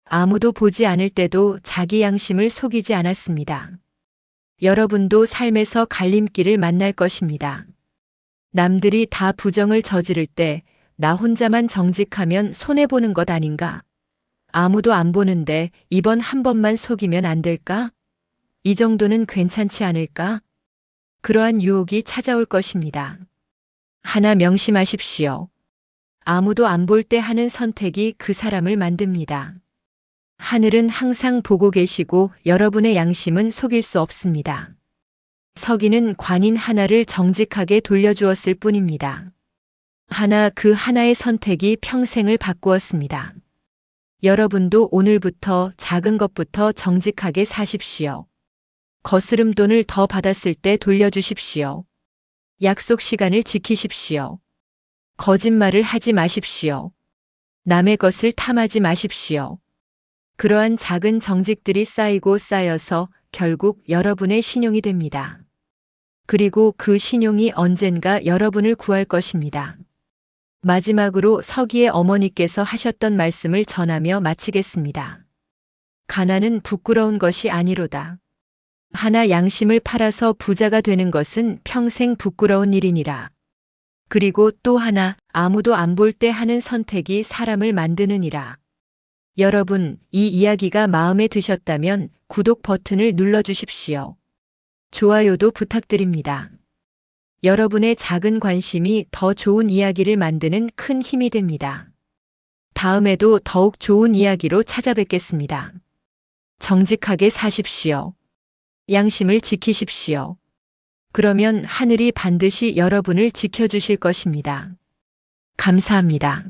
아무도 보지 않을 때도 자기 양심을 속이지 않았습니다. 여러분도 삶에서 갈림길을 만날 것입니다. 남들이 다 부정을 저지를 때 나 혼자만 정직하면 손해보는 것 아닌가? 아무도 안 보는데 이번 한 번만 속이면 안 될까? 이 정도는 괜찮지 않을까? 그러한 유혹이 찾아올 것입니다. 하나 명심하십시오. 아무도 안 볼 때 하는 선택이 그 사람을 만듭니다. 하늘은 항상 보고 계시고 여러분의 양심은 속일 수 없습니다. 서기는 관인 하나를 정직하게 돌려주었을 뿐입니다. 하나 그 하나의 선택이 평생을 바꾸었습니다. 여러분도 오늘부터 작은 것부터 정직하게 사십시오. 거스름 돈을 더 받았을 때 돌려주십시오. 약속 시간을 지키십시오. 거짓말을 하지 마십시오. 남의 것을 탐하지 마십시오. 그러한 작은 정직들이 쌓이고 쌓여서 결국 여러분의 신용이 됩니다. 그리고 그 신용이 언젠가 여러분을 구할 것입니다. 마지막으로 서기의 어머니께서 하셨던 말씀을 전하며 마치겠습니다. 가난은 부끄러운 것이 아니로다. 하나 양심을 팔아서 부자가 되는 것은 평생 부끄러운 일이니라. 그리고 또 하나 아무도 안 볼 때 하는 선택이 사람을 만드느니라. 여러분, 이 이야기가 마음에 드셨다면 구독 버튼을 눌러주십시오. 좋아요도 부탁드립니다. 여러분의 작은 관심이 더 좋은 이야기를 만드는 큰 힘이 됩니다. 다음에도 더욱 좋은 이야기로 찾아뵙겠습니다. 정직하게 사십시오. 양심을 지키십시오. 그러면 하늘이 반드시 여러분을 지켜주실 것입니다. 감사합니다.